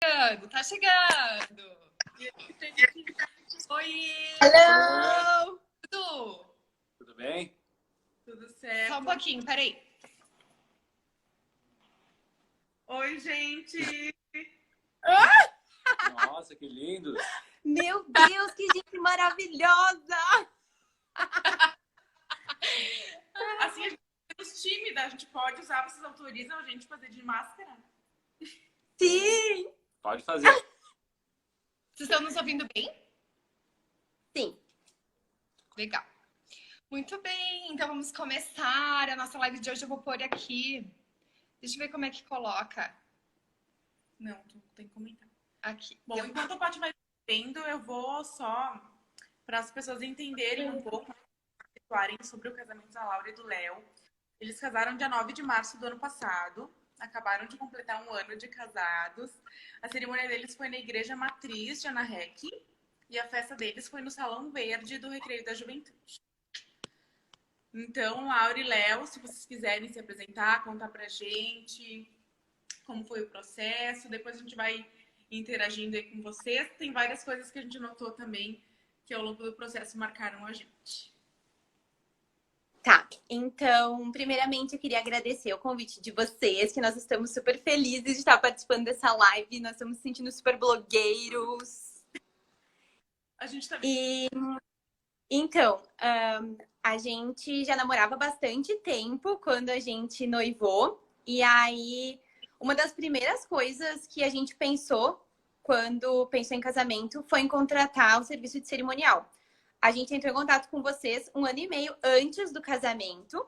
chegando, tá chegando. Oi! Hello! Tudo bem? Tudo certo. Só um pouquinho, peraí. Oi, gente! Nossa, que lindo! Meu Deus, que gente maravilhosa! Assim, a gente é menos tímida, a gente pode usar, vocês autorizam a gente fazer de máscara? Sim! Pode fazer. Vocês estão nos ouvindo bem? Sim. Legal. Muito bem, então vamos começar a nossa live de hoje. Eu vou pôr aqui. Deixa eu ver como é que coloca. Não, tu tem que comentar. Aqui. Bom, enquanto o Paty vai vendo, eu vou só, para as pessoas entenderem um pouco, falarem sobre o casamento da Laura e do Léo. Eles casaram dia 9 de março do ano passado. Acabaram de completar um ano de casados. A cerimônia deles foi na Igreja Matriz de Anarrec. E a festa deles foi no Salão Verde do Recreio da Juventude. Então, Laura e Léo, se vocês quiserem se apresentar, contar pra gente como foi o processo. Depois a gente vai interagindo aí com vocês. Tem várias coisas que a gente notou também que ao longo do processo marcaram a gente. Tá, então, primeiramente eu queria agradecer o convite de vocês, que nós estamos super felizes de estar participando dessa live, nós estamos se sentindo super blogueiros. A gente também. Então, a gente já namorava há bastante tempo quando a gente noivou, e aí uma das primeiras coisas que a gente pensou quando pensou em casamento foi em contratar um serviço de cerimonial. A gente entrou em contato com vocês 1 ano e meio antes do casamento.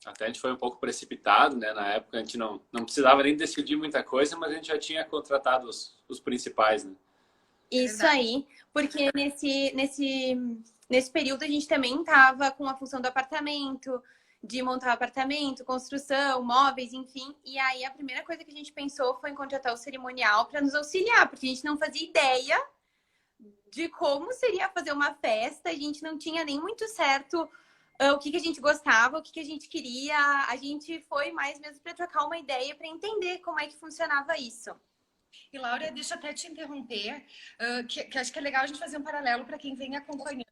Até a gente foi um pouco precipitado, né? Na época a gente não precisava nem decidir muita coisa, mas a gente já tinha contratado os principais, né? Isso aí, porque nesse período a gente também estava com a função do apartamento, de montar o apartamento, construção, móveis, enfim. E aí a primeira coisa que a gente pensou foi em contratar o cerimonial para nos auxiliar, porque a gente não fazia ideia de como seria fazer uma festa, a gente não tinha nem muito certo o que a gente gostava, o que a gente queria. A gente foi mais mesmo para trocar uma ideia, para entender como é que funcionava isso. E Laura, deixa eu até te interromper, que acho que é legal a gente fazer um paralelo para quem vem acompanhando,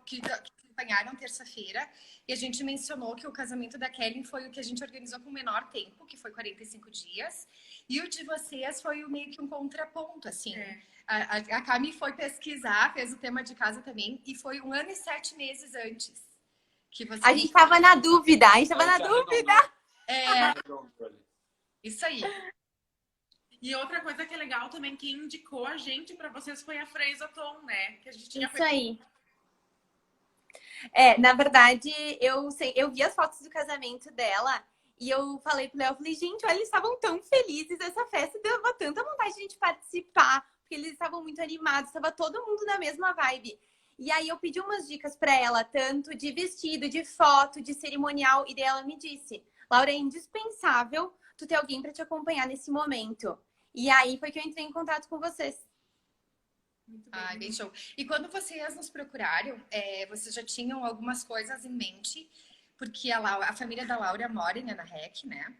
que acompanharam terça-feira, e a gente mencionou que o casamento da Kelly foi o que a gente organizou com menor tempo, que foi 45 dias, e o de vocês foi meio que um contraponto, assim. A Cami foi pesquisar, fez o tema de casa também, e foi 1 ano e 7 meses antes. Que vocês... A gente estava na dúvida, Isso aí. E outra coisa que é legal também, quem indicou a gente para vocês foi a Freisa Tom, né? Que a gente tinha Isso aí. Na verdade, eu vi as fotos do casamento dela e eu falei pro Léo, gente, olha, eles estavam tão felizes, essa festa dava tanta vontade de a gente participar, porque eles estavam muito animados, estava todo mundo na mesma vibe. E aí eu pedi umas dicas para ela, tanto de vestido, de foto, de cerimonial, e daí ela me disse, Laura, é indispensável tu ter alguém para te acompanhar nesse momento. E aí foi que eu entrei em contato com vocês. Bem show. E quando vocês nos procuraram, vocês já tinham algumas coisas em mente, porque a família da Laura mora em Anarrec, né?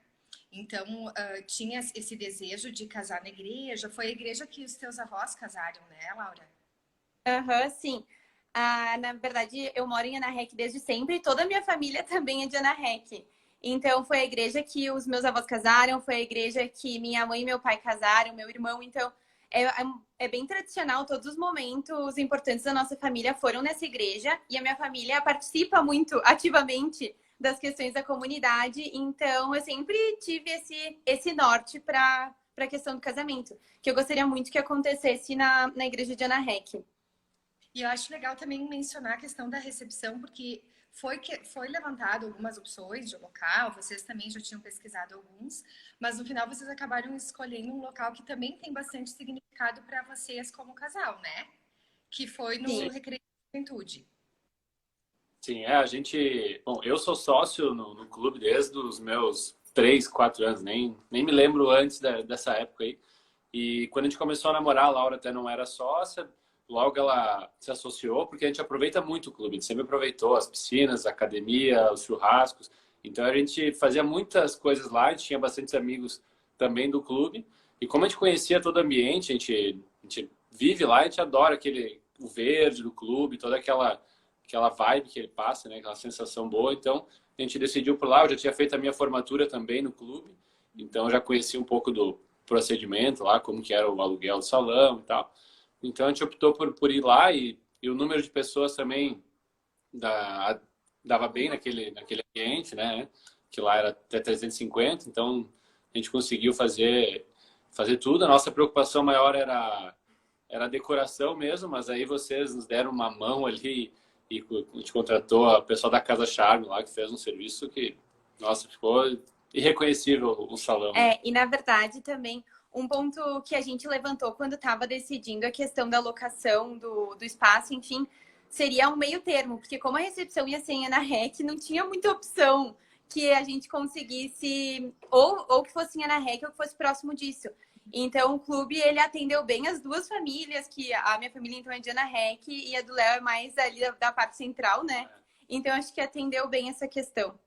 Então, tinha esse desejo de casar na igreja. Foi a igreja que os teus avós casaram, né, Laura? Sim. Na verdade, eu moro em Anarrec desde sempre e toda a minha família também é de Anarrec. Então, foi a igreja que os meus avós casaram, foi a igreja que minha mãe e meu pai casaram, meu irmão. Então, é bem tradicional, todos os momentos importantes da nossa família foram nessa igreja. E a minha família participa muito ativamente das questões da comunidade. Então, eu sempre tive esse norte para a questão do casamento, que eu gostaria muito que acontecesse na igreja de Anarrec. E eu acho legal também mencionar a questão da recepção, porque foi levantado algumas opções de local, vocês também já tinham pesquisado alguns, mas no final vocês acabaram escolhendo um local que também tem bastante significado para vocês como casal, né? Que foi no Recreio da Juventude. Sim, a gente... Bom, eu sou sócio no clube desde os meus 3, 4 anos, nem me lembro antes dessa época aí. E quando a gente começou a namorar, a Laura até não era sócia. Logo ela se associou, porque a gente aproveita muito o clube. A gente sempre aproveitou as piscinas, a academia, os churrascos. Então a gente fazia muitas coisas lá, a gente tinha bastantes amigos também do clube. E como a gente conhecia todo o ambiente, a gente vive lá, a gente adora o verde do clube, toda aquela vibe que ele passa, né? Aquela sensação boa. Então, a gente decidiu por lá. Eu já tinha feito a minha formatura também no clube, então eu já conhecia um pouco do procedimento lá, como que era o aluguel do salão e tal. Então, a gente optou por ir lá e o número de pessoas também dava bem naquele ambiente, né? Que lá era até 350, então a gente conseguiu fazer tudo. A nossa preocupação maior era a decoração mesmo, mas aí vocês nos deram uma mão ali e a gente contratou a pessoa da Casa Charme lá, que fez um serviço que, nossa, ficou irreconhecível o salão. E na verdade também um ponto que a gente levantou quando estava decidindo a questão da locação do espaço, enfim, seria um meio termo, porque como a recepção ia ser em Ana Rec, não tinha muita opção que a gente conseguisse ou que fosse em Ana Rec ou que fosse próximo disso. Então, o clube, ele atendeu bem as duas famílias, que a minha família, então, é de Ana Rec e a do Léo é mais ali da parte central, né? Então, acho que atendeu bem essa questão.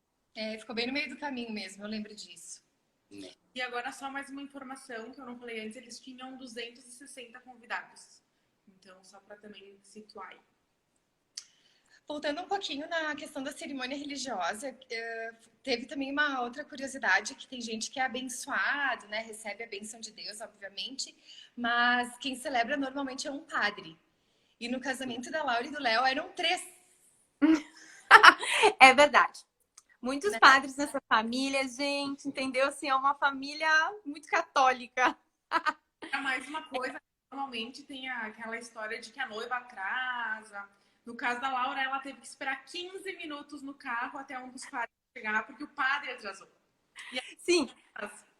Ficou bem no meio do caminho mesmo, eu lembro disso. E agora, só mais uma informação que eu não falei antes, eles tinham 260 convidados. Então, só para também situar aí. Voltando um pouquinho na questão da cerimônia religiosa, teve também uma outra curiosidade, que tem gente que é abençoado, né? Recebe a bênção de Deus, obviamente, mas quem celebra normalmente é um padre. E no casamento da Laura e do Léo eram 3. É verdade. Muitos padres nessa família, gente, entendeu? Assim, é uma família muito católica. Mais uma coisa, normalmente tem aquela história de que a noiva atrasa. No caso da Laura, ela teve que esperar 15 minutos no carro até um dos padres chegar, porque o padre atrasou. Sim.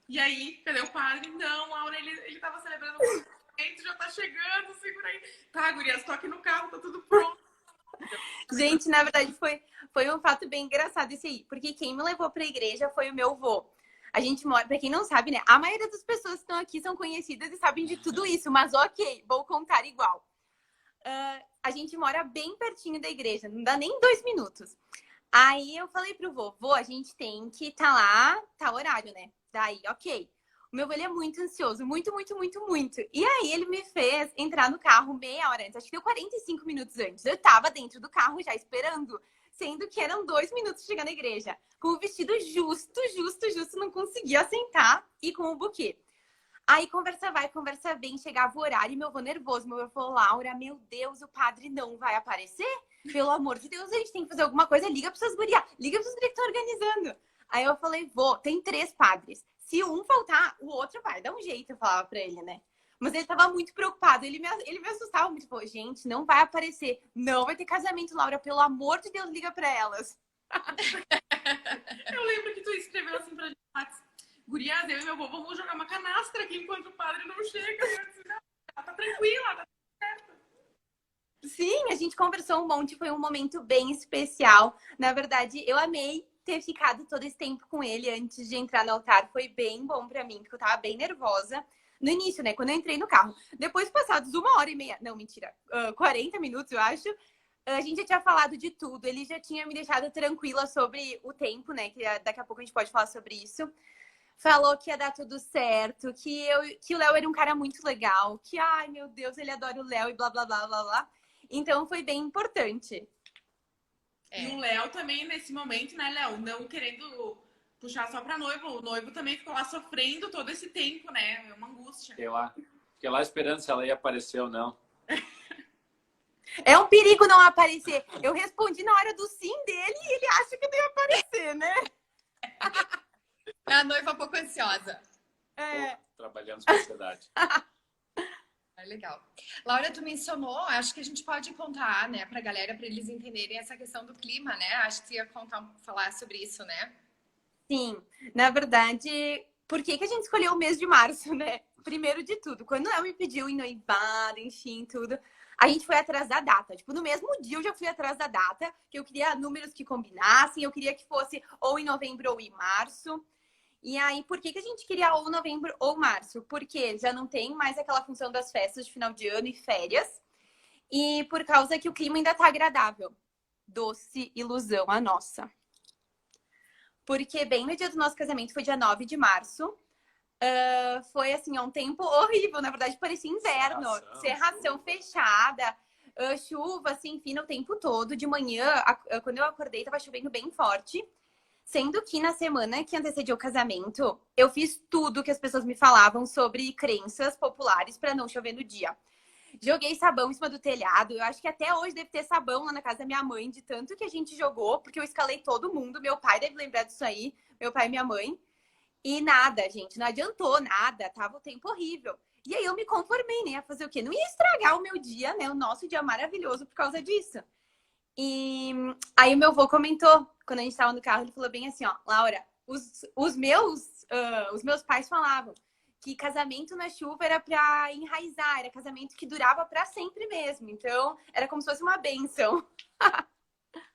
E aí, cadê o padre? Não, Laura, ele tava celebrando o casamento, já tá chegando, segura aí. Tá, gurias, tô aqui no carro, tá tudo pronto. Gente, na verdade, foi um fato bem engraçado esse aí, porque quem me levou pra igreja foi o meu avô. A gente mora, pra quem não sabe, né? A maioria das pessoas que estão aqui são conhecidas e sabem de tudo isso, mas ok, vou contar igual. A gente mora bem pertinho da igreja, não dá nem 2 minutos. Aí eu falei pro vô, a gente tem que estar lá, tá horário, né? Daí, ok. O meu vô, ele é muito ansioso, muito, muito, muito, muito. E aí ele me fez entrar no carro meia hora antes, acho que deu 45 minutos antes. Eu tava dentro do carro já esperando, sendo que eram 2 minutos de chegar na igreja. Com o vestido justo, não conseguia sentar e com o buquê. Aí conversa vai, conversa vem, chegava o horário e meu avô nervoso. Meu avô falou, Laura, meu Deus, o padre não vai aparecer? Pelo amor de Deus, a gente tem que fazer alguma coisa. Liga para essas gurias, liga para essas gurias que estão organizando. Aí eu falei, vô, tem 3 padres. Se um faltar, o outro vai. Dá um jeito, eu falava pra ele, né? Mas ele tava muito preocupado. Ele me assustava muito. Falou, gente, não vai aparecer. Não vai ter casamento, Laura. Pelo amor de Deus, liga pra elas. Eu lembro que tu escreveu assim pra gente, gurias, eu e meu avô vamos jogar uma canastra aqui enquanto o padre não chega. E eu disse, não, tá tranquila, tá certo. Sim, a gente conversou um monte. Foi um momento bem especial. Na verdade, eu amei ter ficado todo esse tempo com ele antes de entrar no altar. Foi bem bom pra mim, porque eu tava bem nervosa. No início, né? Quando eu entrei no carro. Depois, passados 1h30... Não, mentira. 40 minutos, eu acho. A gente já tinha falado de tudo. Ele já tinha me deixado tranquila sobre o tempo, né? Que daqui a pouco a gente pode falar sobre isso. Falou que ia dar tudo certo. Que o Léo era um cara muito legal. Que, ai, meu Deus, ele adora o Léo e blá, blá, blá, blá, blá. Então, foi bem importante. E o Léo também, nesse momento, né, Léo? Não querendo puxar só pra noiva. O noivo também ficou lá sofrendo todo esse tempo, né? É uma angústia. Fiquei lá esperando se ela ia aparecer ou não. É um perigo não aparecer. Eu respondi na hora do sim dele e ele acha que não ia aparecer, né? É a noiva um pouco ansiosa. Trabalhando na sociedade. Legal. Laura, tu mencionou, acho que a gente pode contar, né, pra galera, pra eles entenderem essa questão do clima, né? Acho que tu ia falar sobre isso, né? Sim, na verdade, por que a gente escolheu o mês de março, né? Primeiro de tudo, quando ela me pediu em noivado, enfim, tudo, a gente foi atrás da data. Tipo, no mesmo dia eu já fui atrás da data, que eu queria números que combinassem, eu queria que fosse ou em novembro ou em março. E aí, por que a gente queria ou novembro ou março? Porque já não tem mais aquela função das festas de final de ano e férias. E por causa que o clima ainda tá agradável. Doce ilusão a nossa. Porque bem no dia do nosso casamento, foi dia 9 de março. foi assim, um tempo horrível. Na verdade, parecia inverno. Cerração fechada, chuva, assim, fina o tempo todo. De manhã, quando eu acordei, tava chovendo bem forte. Sendo que na semana que antecedeu o casamento, eu fiz tudo que as pessoas me falavam sobre crenças populares para não chover no dia. Joguei sabão em cima do telhado. Eu acho que até hoje deve ter sabão lá na casa da minha mãe, de tanto que a gente jogou, porque eu escalei todo mundo. Meu pai deve lembrar disso aí, meu pai e minha mãe. E nada, gente, não adiantou nada, tava o tempo horrível. E aí eu me conformei, né? A fazer o quê? Não ia estragar o meu dia, né? O nosso dia maravilhoso por causa disso. E aí o meu avô comentou, quando a gente tava no carro, ele falou bem assim, ó, Laura, os meus pais falavam que casamento na chuva era pra enraizar, era casamento que durava pra sempre mesmo. Então, era como se fosse uma bênção.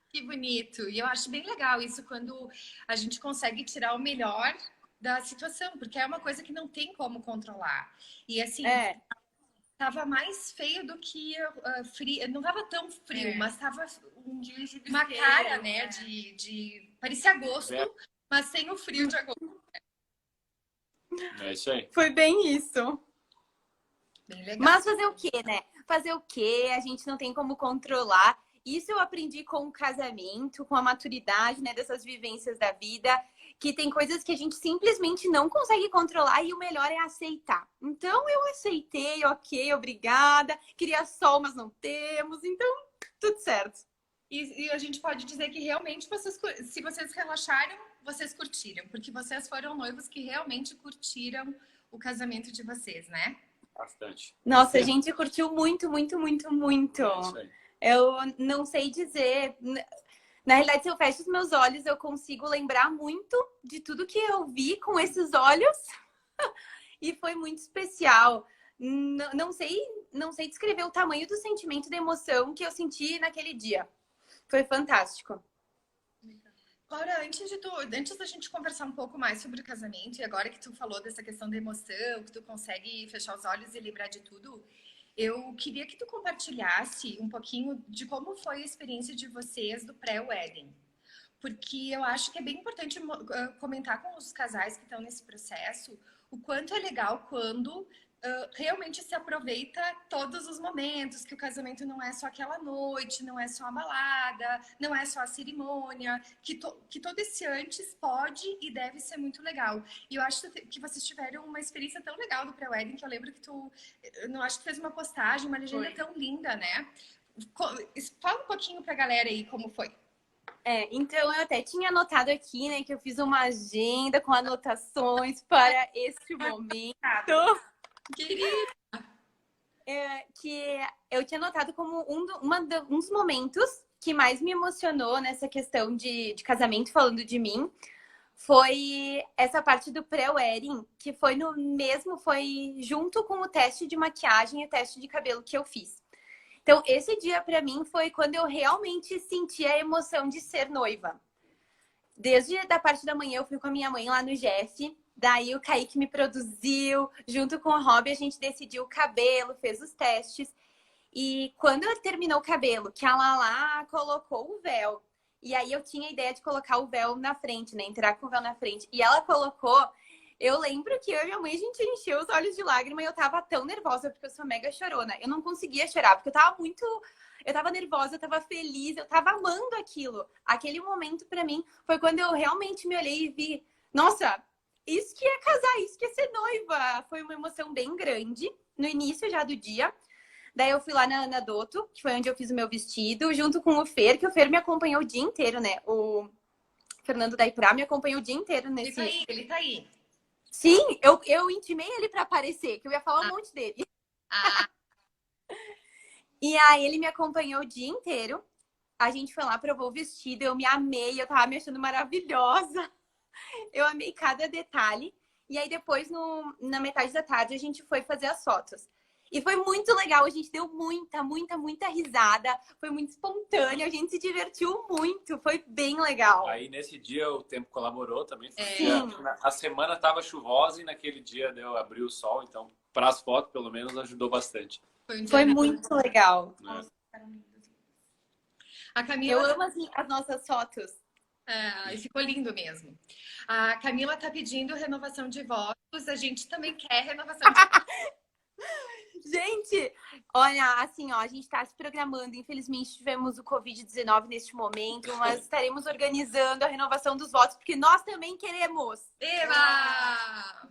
Que bonito. E eu acho bem legal isso quando a gente consegue tirar o melhor da situação, porque é uma coisa que não tem como controlar. E assim, tava mais feio do que frio. Não tava tão frio, mas tava uma cara, né? Parecia agosto, mas sem o frio de agosto. É isso aí. Foi bem isso. Bem legal. Mas fazer o quê, né? Fazer o quê? A gente não tem como controlar. Isso eu aprendi com o casamento, com a maturidade, né? Dessas vivências da vida. Que tem coisas que a gente simplesmente não consegue controlar e o melhor é aceitar. Então, eu aceitei, ok, obrigada. Queria sol, mas não temos. Então, tudo certo. E a gente pode dizer que realmente, se vocês relaxaram, vocês curtiram. Porque vocês foram noivos que realmente curtiram o casamento de vocês, né? Bastante. Nossa, a gente curtiu muito, muito, muito, muito. É isso aí. Eu não sei dizer. Na realidade, se eu fecho os meus olhos, eu consigo lembrar muito de tudo que eu vi com esses olhos. E foi muito especial. Não sei descrever o tamanho do sentimento de emoção que eu senti naquele dia. Foi fantástico. Laura, antes da gente conversar um pouco mais sobre o casamento, e agora que tu falou dessa questão da emoção, que tu consegue fechar os olhos e lembrar de tudo, eu queria que tu compartilhasse um pouquinho de como foi a experiência de vocês do pré-wedding. Porque eu acho que é bem importante comentar com os casais que estão nesse processo o quanto é legal quando realmente se aproveita todos os momentos, que o casamento não é só aquela noite, não é só a balada, não é só a cerimônia, que todo esse antes pode e deve ser muito legal. E eu acho que vocês tiveram uma experiência tão legal do pré-wedding, que eu lembro que eu acho que fez uma postagem, uma legenda tão linda, né? Fala um pouquinho pra galera aí como foi. Então eu até tinha anotado aqui, né, que eu fiz uma agenda com anotações para este momento. Querida! Que eu tinha notado como um dos momentos que mais me emocionou nessa questão de casamento, falando de mim, foi essa parte do pré-wedding, que foi foi junto com o teste de maquiagem e o teste de cabelo que eu fiz. Então, esse dia pra mim foi quando eu realmente senti a emoção de ser noiva. Desde a parte da manhã eu fui com a minha mãe lá no Jeff. Daí o Kaique me produziu, junto com a Robbie a gente decidiu o cabelo, fez os testes. E quando terminou o cabelo, que a Lala colocou o véu, e aí eu tinha a ideia de colocar o véu na frente, né? Entrar com o véu na frente. E ela colocou, eu lembro que eu e minha mãe, a gente encheu os olhos de lágrima e eu tava tão nervosa, porque eu sou mega chorona. Eu não conseguia chorar, porque eu tava nervosa, eu tava feliz, eu tava amando aquilo. Aquele momento pra mim foi quando eu realmente me olhei e vi, nossa, isso que é casar, isso que é ser noiva. Foi uma emoção bem grande, no início já do dia. Daí eu fui lá na Doto, que foi onde eu fiz o meu vestido, junto com o Fer, que o Fer me acompanhou o dia inteiro, né? O Fernando da Ipra me acompanhou o dia inteiro nesse... Ele tá aí. Sim, eu intimei ele pra aparecer, que eu ia falar um monte dele. E aí ele me acompanhou o dia inteiro. A gente foi lá, provou o vestido, eu me amei, eu tava me achando maravilhosa. Eu amei cada detalhe. E aí depois, na metade da tarde, a gente foi fazer as fotos. E foi muito legal, a gente deu muita, muita, muita risada. Foi muito espontâneo, a gente se divertiu muito. Foi bem legal. Aí nesse dia o tempo colaborou também. Sim. A semana estava chuvosa e naquele dia abriu o sol. Então, para as fotos, pelo menos, ajudou bastante. Foi muito legal. A Camila... Eu amo as nossas fotos. E ficou lindo mesmo. A Camila tá pedindo renovação de votos. A gente também quer renovação de votos. Gente, olha, assim, ó, a gente tá se programando. Infelizmente, tivemos o Covid-19 neste momento, mas estaremos organizando a renovação dos votos, porque nós também queremos. Eba!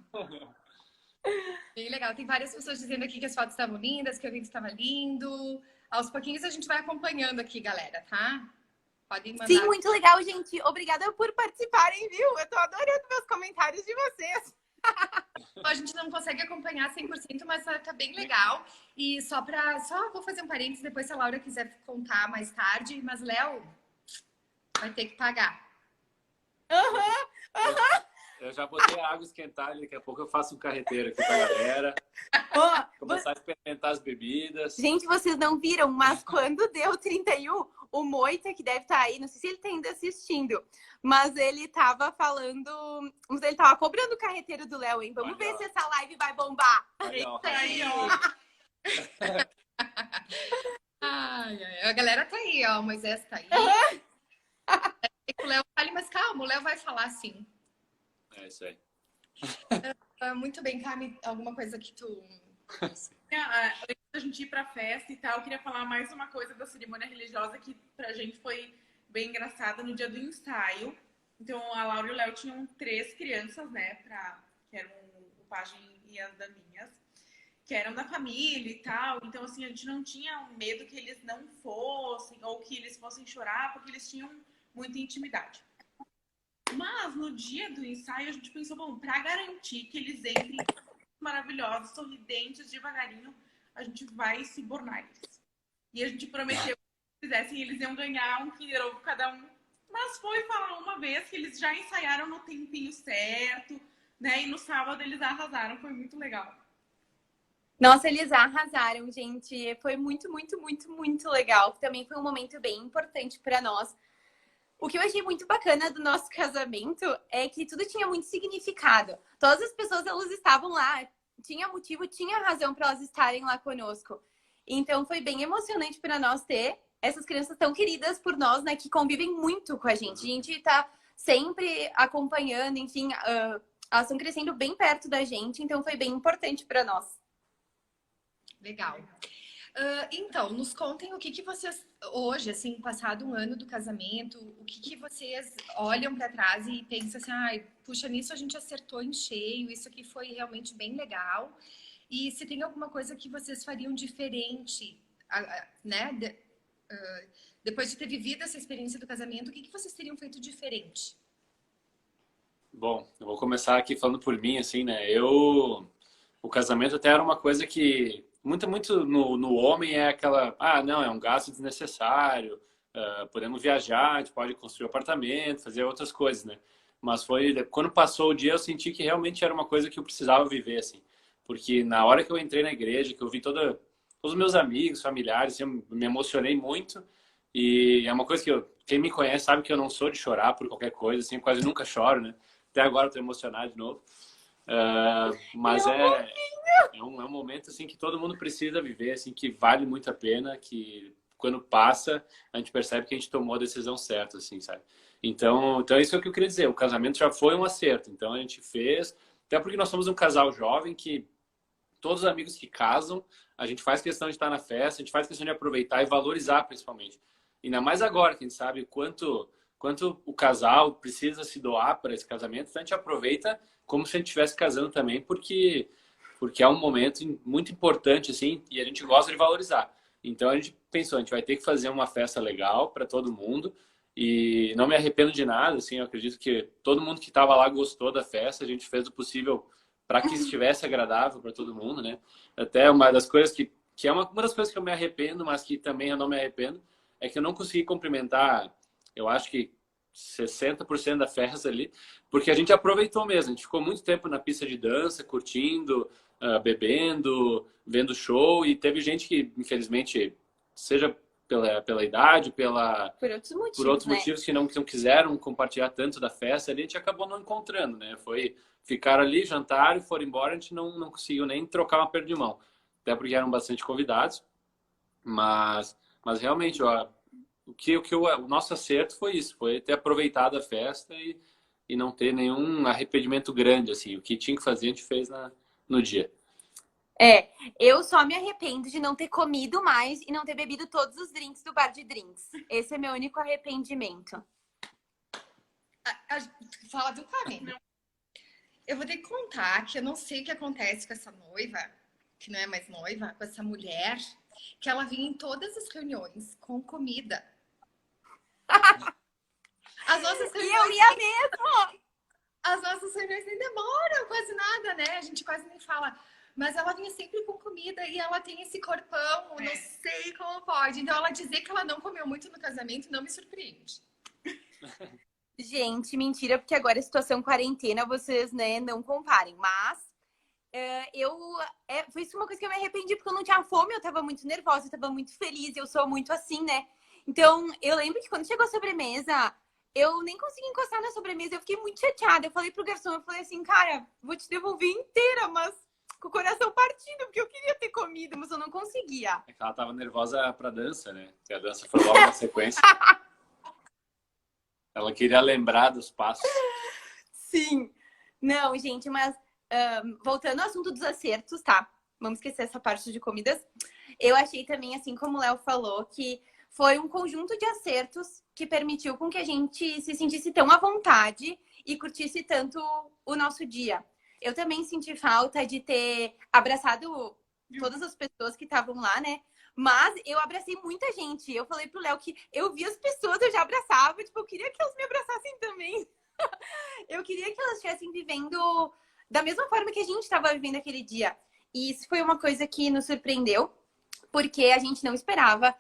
Bem legal. Tem várias pessoas dizendo aqui que as fotos estavam lindas, que o evento estava lindo. Aos pouquinhos a gente vai acompanhando aqui, galera, tá? Podem mandar. Sim, muito legal, gente. Obrigada por participarem, viu? Eu tô adorando meus comentários de vocês. A gente não consegue acompanhar 100%, mas tá bem legal. E só vou fazer um parênteses depois se a Laura quiser contar mais tarde. Mas, Léo, vai ter que pagar. Eu já botei a água esquentar, daqui a pouco eu faço um carreteiro aqui pra galera. Começar a experimentar as bebidas. Gente, vocês não viram, mas quando deu 31, o Moita, que deve estar aí, não sei se ele tá ainda assistindo, mas ele tava falando, ele tava cobrando o carreteiro do Léo, hein? Vamos ver se essa live vai bombar. Legal. Aí, ó. A galera tá aí, ó. O Moisés tá aí. O Léo fale, mas calma, o Léo vai falar sim. É isso aí. Muito bem, Cami, alguma coisa que tu... Antes da gente ir pra festa e tal, eu queria falar mais uma coisa da cerimônia religiosa que pra gente foi bem engraçada no dia do ensaio. Então, a Laura e o Léo tinham 3 crianças, né, que eram o pajem e as daminhas, que eram da família e tal. Então, assim, a gente não tinha medo que eles não fossem ou que eles fossem chorar, porque eles tinham muita intimidade. Mas no dia do ensaio a gente pensou, bom, pra garantir que eles entrem maravilhosos, sorridentes, devagarinho, a gente vai subornar eles. E a gente prometeu que se fizessem, eles iam ganhar um Kinder Ovo cada um. Mas foi falar uma vez que eles já ensaiaram no tempinho certo, né? E no sábado eles arrasaram, foi muito legal. Nossa, eles arrasaram, gente. Foi muito, muito, muito, muito legal. Também foi um momento bem importante para nós. O que eu achei muito bacana do nosso casamento é que tudo tinha muito significado. Todas as pessoas, elas estavam lá, tinha motivo, tinha razão para elas estarem lá conosco. Então, foi bem emocionante para nós ter essas crianças tão queridas por nós, né, que convivem muito com a gente. A gente tá sempre acompanhando, enfim, elas estão crescendo bem perto da gente, então foi bem importante para nós. Legal. Então, nos contem o que vocês, hoje, assim, passado um ano do casamento, o que vocês olham para trás e pensam assim, ai, puxa, nisso a gente acertou em cheio, isso aqui foi realmente bem legal. E se tem alguma coisa que vocês fariam diferente, né, depois de ter vivido essa experiência do casamento, o que vocês teriam feito diferente? Bom, eu vou começar aqui falando por mim, assim, né? O casamento até era uma coisa que muito no homem é aquela, não, é um gasto desnecessário, podemos viajar, a gente pode construir um apartamento, fazer outras coisas, né? Mas quando passou o dia, eu senti que realmente era uma coisa que eu precisava viver, assim. Porque na hora que eu entrei na igreja, que eu vi todos os meus amigos, familiares, eu me emocionei muito. E é uma coisa que quem me conhece sabe que eu não sou de chorar por qualquer coisa, assim, eu quase nunca choro, né? Até agora eu tô emocionado de novo. Mas é um momento assim que todo mundo precisa viver, assim, que vale muito a pena, que quando passa a gente percebe que a gente tomou a decisão certa, assim, sabe? Então isso é o que eu queria dizer. O casamento já foi um acerto, então a gente fez, até porque nós somos um casal jovem que todos os amigos que casam, a gente faz questão de estar na festa, a gente faz questão de aproveitar e valorizar, principalmente. Ainda mais agora, que a gente sabe quanto o casal precisa se doar para esse casamento, então a gente aproveita como se a gente estivesse casando também, porque é um momento muito importante, assim, e a gente gosta de valorizar. Então a gente pensou, a gente vai ter que fazer uma festa legal para todo mundo, e não me arrependo de nada, assim, eu acredito que todo mundo que estava lá gostou da festa, a gente fez o possível para que estivesse agradável para todo mundo, né? Até uma das coisas que é uma das coisas que eu me arrependo, mas que também eu não me arrependo, é que eu não consegui cumprimentar, eu acho que 60% da festa ali, porque a gente aproveitou mesmo. A gente ficou muito tempo na pista de dança, curtindo, bebendo, vendo show, e teve gente que, infelizmente, seja pela idade, por outros motivos que não quiseram compartilhar tanto da festa, ali a gente acabou não encontrando, né? Ficaram ali, jantaram, foram embora, a gente não conseguiu nem trocar uma perda de mão. Até porque eram bastante convidados, mas realmente, ó, o nosso acerto foi isso, foi ter aproveitado a festa e não ter nenhum arrependimento grande, assim. O que tinha que fazer, a gente fez no dia. Eu só me arrependo de não ter comido mais e não ter bebido todos os drinks do bar de drinks. Esse é meu único arrependimento. Fala do Carmen. Eu vou ter que contar que eu não sei o que acontece com essa noiva, que não é mais noiva, com essa mulher, que ela vinha em todas as reuniões com comida. As nossas E eu reuniões, ia mesmo! as nossas reuniões nem demoram quase nada, né? A gente quase nem fala. Mas ela vinha sempre com comida e ela tem esse corpão, não sei como pode. Então ela dizer que ela não comeu muito no casamento não me surpreende. Gente, mentira, porque agora é situação quarentena, vocês, né, não comparem. Mas foi isso uma coisa que eu me arrependi, porque eu não tinha fome, eu tava muito nervosa, eu tava muito feliz, eu sou muito assim, né? Então, eu lembro que quando chegou a sobremesa, eu nem consegui encostar na sobremesa, eu fiquei muito chateada. Eu falei pro garçom, eu falei assim, cara, vou te devolver inteira, mas com o coração partido, porque eu queria ter comido, mas eu não conseguia. É que ela tava nervosa pra dança, né? Porque a dança foi logo na sequência. Ela queria lembrar dos passos. Sim. Não, gente, mas voltando ao assunto dos acertos, tá? Vamos esquecer essa parte de comidas. Eu achei também, assim como o Léo falou, que foi um conjunto de acertos que permitiu com que a gente se sentisse tão à vontade e curtisse tanto o nosso dia. Eu também senti falta de ter abraçado todas as pessoas que estavam lá, né? Mas eu abracei muita gente. Eu falei pro Léo que eu vi as pessoas, eu já abraçava. Tipo, eu queria que elas me abraçassem também. Eu queria que elas estivessem vivendo da mesma forma que a gente estava vivendo aquele dia. E isso foi uma coisa que nos surpreendeu, porque a gente não esperava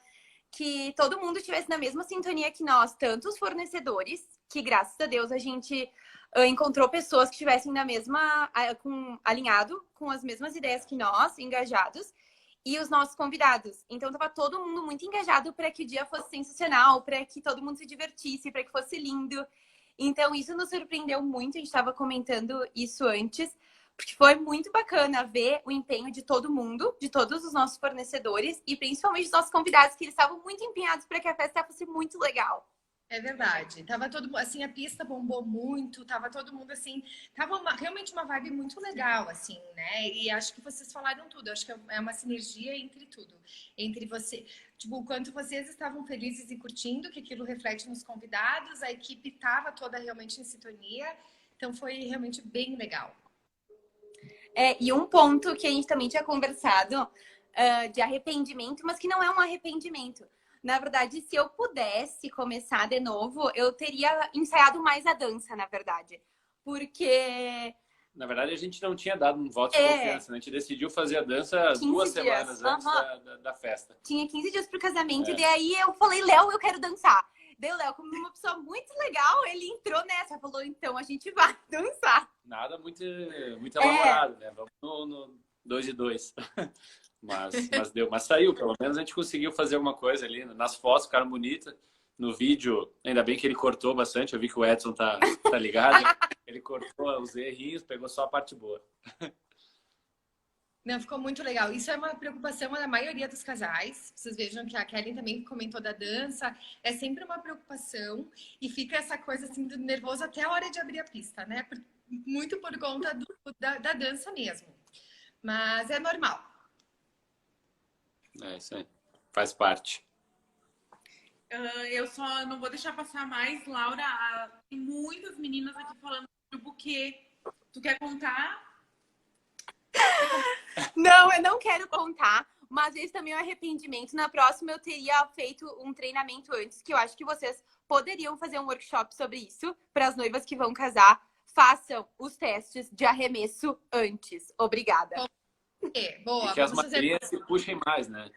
que todo mundo estivesse na mesma sintonia que nós, tanto os fornecedores, que graças a Deus a gente encontrou pessoas que estivessem na mesma, alinhado com as mesmas ideias que nós, engajados, e os nossos convidados. Então tava todo mundo muito engajado para que o dia fosse sensacional, para que todo mundo se divertisse, para que fosse lindo. Então isso nos surpreendeu muito, a gente estava comentando isso antes, porque foi muito bacana ver o empenho de todo mundo, de todos os nossos fornecedores e principalmente dos nossos convidados, que eles estavam muito empenhados para que a festa fosse muito legal. É verdade. Tava todo mundo, assim, a pista bombou muito, tava todo mundo assim, tava realmente uma vibe muito legal, assim, né? E acho que vocês falaram tudo, acho que é uma sinergia entre tudo. Entre você, tipo, o quanto vocês estavam felizes e curtindo, que aquilo reflete nos convidados, a equipe tava toda realmente em sintonia, então foi realmente bem legal. E um ponto que a gente também tinha conversado de arrependimento, mas que não é um arrependimento. Na verdade, se eu pudesse começar de novo, eu teria ensaiado mais a dança, na verdade. Porque... Na verdade, a gente não tinha dado um voto de confiança, né? A gente decidiu fazer a dança 2 semanas antes da festa. Tinha 15 dias pro casamento, e daí eu falei, Léo, eu quero dançar. Daí o Léo, como uma pessoa muito legal, ele entrou nessa, falou, então a gente vai dançar. Nada muito elaborado, né? Vamos no 2 e 2. Mas saiu, pelo menos a gente conseguiu fazer alguma coisa ali. Nas fotos ficaram bonitas. No vídeo, ainda bem que ele cortou bastante. Eu vi que o Edson tá ligado. Ele cortou os errinhos, pegou só a parte boa. Não, ficou muito legal. Isso é uma preocupação da maioria dos casais. Vocês vejam que a Kelly também comentou da dança. É sempre uma preocupação. E fica essa coisa assim do nervoso até a hora de abrir a pista, né? Muito por conta da dança mesmo. Mas é normal. É isso aí. Faz parte. Eu só não vou deixar passar mais, Laura. Tem muitas meninas aqui falando sobre o buquê. Tu quer contar? Não, eu não quero contar, mas esse também é um arrependimento. Na próxima eu teria feito um treinamento antes, que eu acho que vocês poderiam fazer um workshop sobre isso para as noivas que vão casar. Façam os testes de arremesso antes. Obrigada. Boa, e que as madrinhas se puxem mais, né?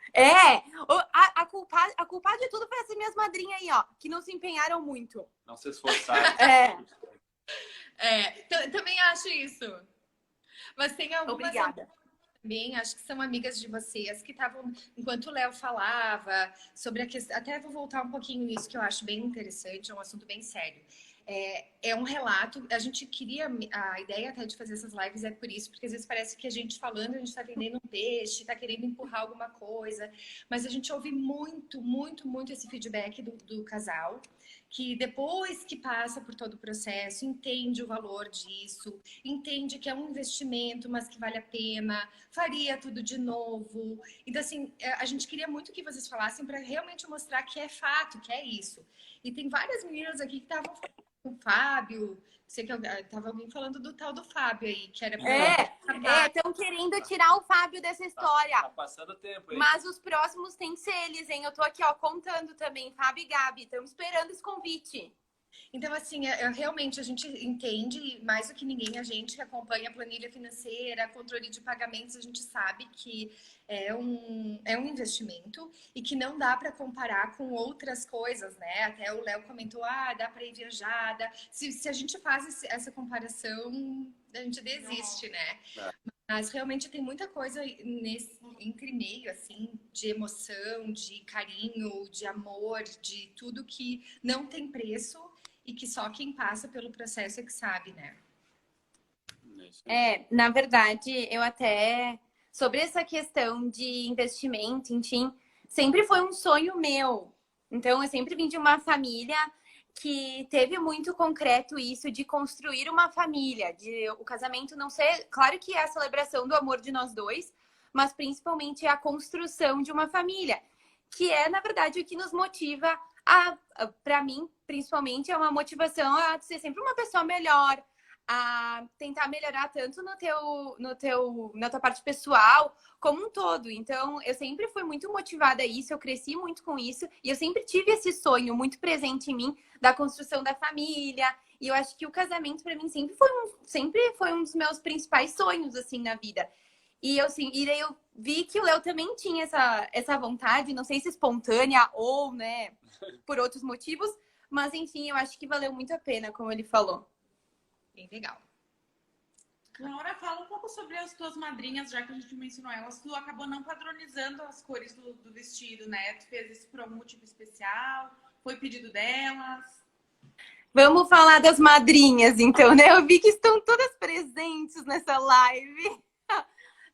A culpada de tudo foi essas minhas madrinhas aí, ó, que não se empenharam muito. Não se esforçaram. Também acho isso. Mas tem algumas também, acho que são amigas de vocês, que estavam, enquanto o Léo falava sobre a questão, até vou voltar um pouquinho nisso, que eu acho bem interessante, é um assunto bem sério. É um relato, a gente queria, a ideia até de fazer essas lives é por isso, porque às vezes parece que a gente falando, a gente está vendendo um peixe, está querendo empurrar alguma coisa, mas a gente ouve muito, muito, muito esse feedback do casal, que depois que passa por todo o processo, entende o valor disso, entende que é um investimento, mas que vale a pena, faria tudo de novo. Então, assim, a gente queria muito que vocês falassem para realmente mostrar que é fato, que é isso. E tem várias meninas aqui que estavam falando com o Fábio, sei que tava alguém falando do tal do Fábio aí, que era estão querendo tirar o Fábio dessa história. Tá passando tempo aí. Mas os próximos tem que ser eles, hein? Eu tô aqui, ó, contando também. Fábio e Gabi, estamos esperando esse convite. Então, assim, realmente a gente entende, mais do que ninguém, a gente que acompanha a planilha financeira, controle de pagamentos, a gente sabe que é um investimento e que não dá para comparar com outras coisas, né? Até o Léo comentou, dá para ir viajada. Se a gente faz essa comparação, a gente desiste, né? Mas realmente tem muita coisa entre meio, assim, de emoção, de carinho, de amor, de tudo que não tem preço e que só quem passa pelo processo é que sabe, né? Na verdade, eu até... Sobre essa questão de investimento, enfim, sempre foi um sonho meu. Então, eu sempre vim de uma família que teve muito concreto isso de construir uma família, de o casamento não ser... Claro que é a celebração do amor de nós dois, mas principalmente a construção de uma família, que é, na verdade, o que nos motiva para mim, principalmente, é uma motivação a ser sempre uma pessoa melhor, a tentar melhorar tanto na tua parte pessoal como um todo. Então, eu sempre fui muito motivada a isso, eu cresci muito com isso e eu sempre tive esse sonho muito presente em mim da construção da família. E eu acho que o casamento para mim sempre foi um dos meus principais sonhos assim na vida. E daí eu vi que o Léo também tinha essa vontade, não sei se espontânea ou, né, por outros motivos, mas enfim, eu acho que valeu muito a pena, como ele falou. Bem legal. Laura, fala um pouco sobre as tuas madrinhas, já que a gente mencionou elas. Tu acabou não padronizando as cores do vestido, né? Tu fez isso por algum motivo especial? Foi pedido delas? Vamos falar das madrinhas, então, né? Eu vi que estão todas presentes nessa live.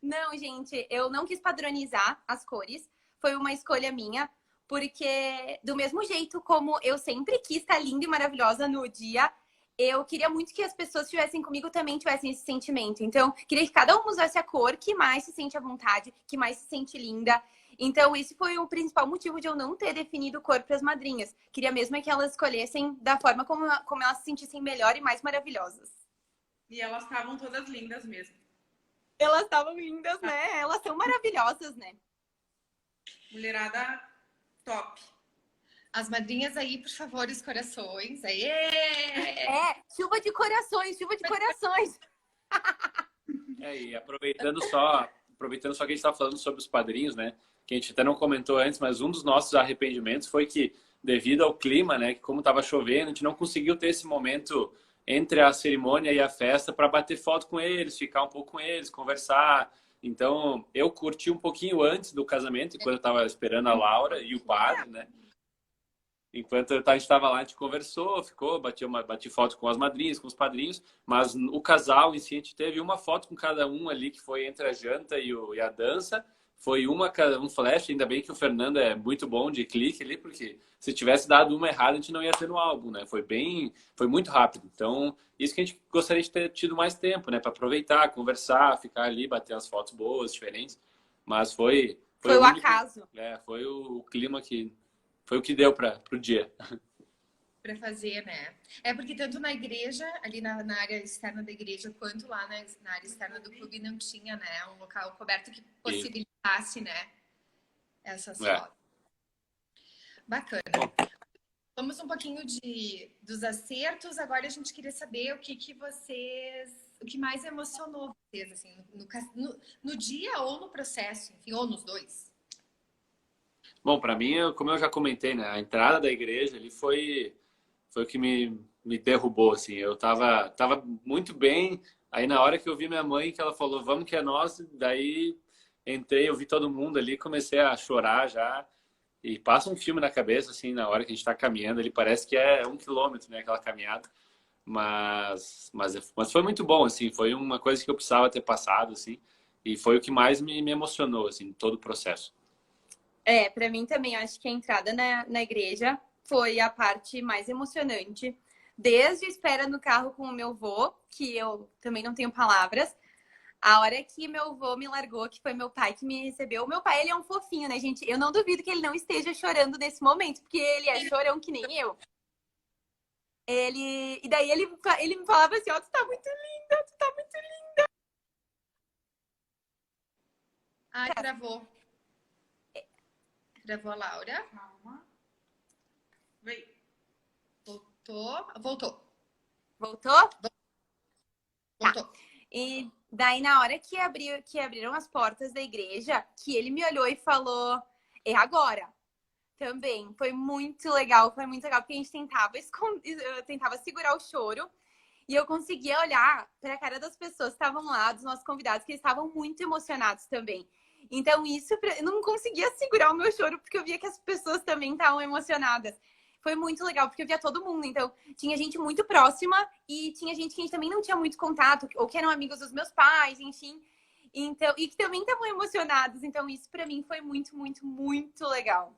Não, gente, eu não quis padronizar as cores. Foi uma escolha minha, porque do mesmo jeito como eu sempre quis estar linda e maravilhosa no dia, eu queria muito que as pessoas que estivessem comigo também tivessem esse sentimento. Então, queria que cada um usasse a cor que mais se sente à vontade, que mais se sente linda. Então, esse foi o principal motivo de eu não ter definido cor para as madrinhas. Queria mesmo que elas escolhessem da forma como elas se sentissem melhor e mais maravilhosas. E elas estavam todas lindas mesmo. Elas estavam lindas, né? Elas são maravilhosas, né? Mulherada top. As madrinhas aí, por favor, os corações. Aê! Chuva de corações, chuva de corações. E aproveitando só que a gente estava falando sobre os padrinhos, né? Que a gente até não comentou antes, mas um dos nossos arrependimentos foi que, devido ao clima, né? Que como estava chovendo, a gente não conseguiu ter esse momento entre a cerimônia e a festa para bater foto com eles, ficar um pouco com eles, conversar. Então, eu curti um pouquinho antes do casamento, enquanto eu estava esperando a Laura e o padre, né? Enquanto a gente estava lá, a gente conversou, bati foto com as madrinhas, com os padrinhos, mas o casal em si, a gente teve uma foto com cada um ali, que foi entre a janta e a dança. Foi um flash, ainda bem que o Fernando é muito bom de clique ali, porque se tivesse dado uma errada, a gente não ia ter no álbum, né? Foi muito rápido. Então, isso que a gente gostaria de ter tido mais tempo, né? Para aproveitar, conversar, ficar ali, bater as fotos boas, diferentes. Mas foi o acaso. Foi o clima que... Foi o que deu para o dia. Para fazer, né? É porque tanto na igreja, ali na área externa da igreja, quanto lá na área externa do clube não tinha, né? Um local coberto que possibilitasse, né? Essas fotos. Bacana. Vamos um pouquinho dos acertos. Agora a gente queria saber o que mais emocionou vocês, assim, no dia ou no processo, enfim, ou nos dois. Bom, para mim, como eu já comentei, né? A entrada da igreja ali foi o que me derrubou, assim. Eu tava muito bem. Aí na hora que eu vi minha mãe, que ela falou, vamos que é nosso, daí entrei, eu vi todo mundo ali, comecei a chorar já. E passa um filme na cabeça, assim, na hora que a gente tá caminhando, ele parece que é 1 quilômetro, né? Aquela caminhada. Mas foi muito bom, assim, foi uma coisa que eu precisava ter passado, assim, e foi o que mais me emocionou, assim, todo o processo. Pra mim também, eu acho que a entrada na igreja foi a parte mais emocionante. Desde a espera no carro com o meu avô, que eu também não tenho palavras, a hora que meu avô me largou, que foi meu pai que me recebeu. O meu pai, ele é um fofinho, né, gente? Eu não duvido que ele não esteja chorando nesse momento, porque ele é chorão que nem eu. E daí ele me falava assim, ó, tu tá muito linda, tu tá muito linda. Ai, travou. Travou a Laura. Calma. Vem. Voltou. Voltou. Voltou? Voltou. E daí, na hora que abriram as portas da igreja, que ele me olhou e falou, é agora. Também, foi muito legal, porque a gente tentava segurar o choro e eu conseguia olhar para a cara das pessoas que estavam lá, dos nossos convidados, que eles estavam muito emocionados também. Então, eu não conseguia segurar o meu choro, porque eu via que as pessoas também estavam emocionadas. Foi muito legal, porque eu via todo mundo. Então, tinha gente muito próxima e tinha gente que a gente também não tinha muito contato, ou que eram amigos dos meus pais, enfim. Então, e que também estavam emocionados. Então, isso para mim foi muito, muito, muito legal.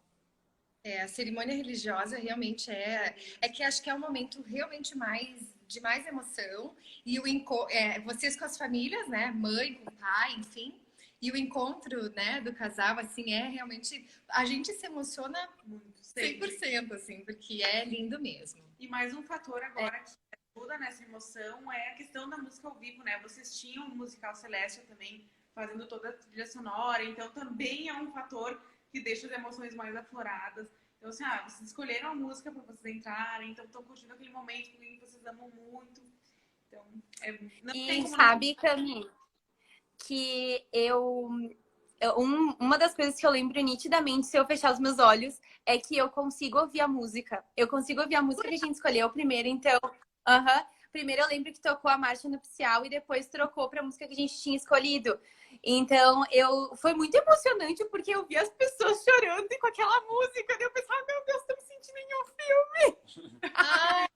A cerimônia religiosa realmente é que acho que é um momento realmente de mais emoção e vocês com as famílias, né, mãe com pai, enfim, e o encontro, né, do casal, assim, é realmente a gente se emociona Muito. 100%, assim, porque é lindo mesmo. E mais um fator agora que ajuda nessa emoção é a questão da música ao vivo, né? Vocês tinham o musical Celeste também fazendo toda a trilha sonora, então também é um fator que deixa as emoções mais afloradas. Então, assim, vocês escolheram a música para vocês entrarem, então estão curtindo aquele momento que vocês amam muito. Então, não tem como sabe, Cami, que uma das coisas que eu lembro nitidamente se eu fechar os meus olhos é que eu consigo ouvir a música. Eu consigo ouvir a música que a gente escolheu primeiro, então. Primeiro eu lembro que tocou a marcha nupcial e depois trocou para a música que a gente tinha escolhido. Então, foi muito emocionante porque eu vi as pessoas chorando e com aquela música. E eu pensava, meu Deus, estou me sentindo em um filme. Ai,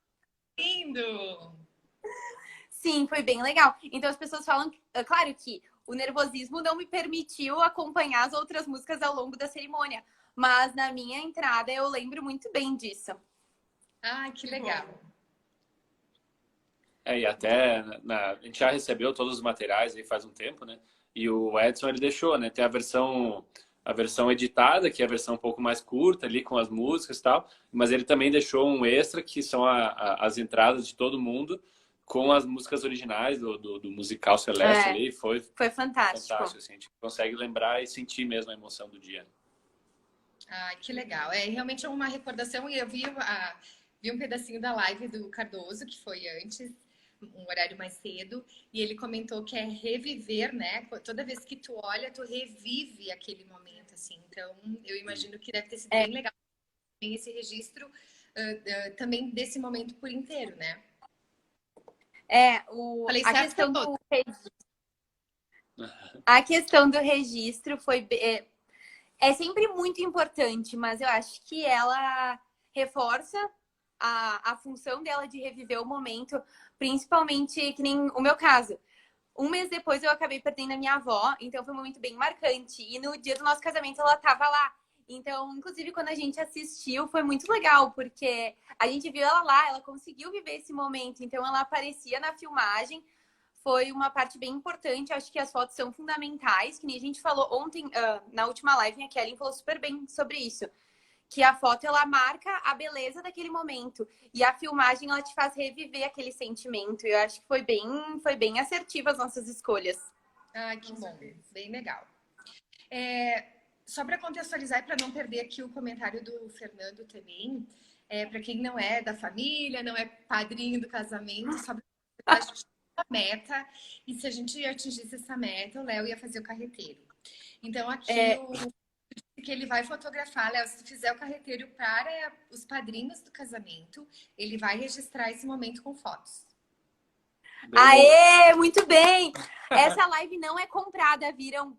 lindo! Sim, foi bem legal. Então, as pessoas falam, claro que o nervosismo não me permitiu acompanhar as outras músicas ao longo da cerimônia. Mas na minha entrada, eu lembro muito bem disso. Ai, que legal. E até a gente já recebeu todos os materiais aí faz um tempo, né? E o Edson, ele deixou, né? Tem a versão editada, que é a versão um pouco mais curta ali com as músicas e tal, mas ele também deixou um extra, que são as entradas de todo mundo com as músicas originais do musical Celeste ali. Foi fantástico. Assim, a gente consegue lembrar e sentir mesmo a emoção do dia. Ai, que legal. Realmente é uma recordação e eu vi um pedacinho da live do Cardoso, que foi antes, um horário mais cedo, e ele comentou que é reviver, né? Toda vez que tu olha, tu revive aquele momento, assim. Então, eu imagino que deve ter sido bem legal esse registro também desse momento por inteiro, né? A questão do registro foi é sempre muito importante, mas eu acho que ela reforça a função dela de reviver o momento, principalmente que nem o meu caso. Um mês depois eu acabei perdendo a minha avó, então foi um momento bem marcante. E no dia do nosso casamento ela estava lá. Então, inclusive, quando a gente assistiu, foi muito legal, porque a gente viu ela lá, ela conseguiu viver esse momento. Então, ela aparecia na filmagem. Foi uma parte bem importante. Acho que as fotos são fundamentais, que nem a gente falou ontem, na última live, a Kelly falou super bem sobre isso. Que a foto, ela marca a beleza daquele momento. E a filmagem, ela te faz reviver aquele sentimento. Eu acho que foi bem assertiva as nossas escolhas. Ah, que bom. Bem legal. Só para contextualizar e para não perder aqui o comentário do Fernando também, para quem não é da família, não é padrinho do casamento, só a gente tem uma meta, e se a gente atingisse essa meta, o Léo ia fazer o carreteiro. Então, aqui que ele vai fotografar, Léo, se tu fizer o carreteiro para os padrinhos do casamento, ele vai registrar esse momento com fotos. Aê, muito bem! Essa live não é comprada, viram?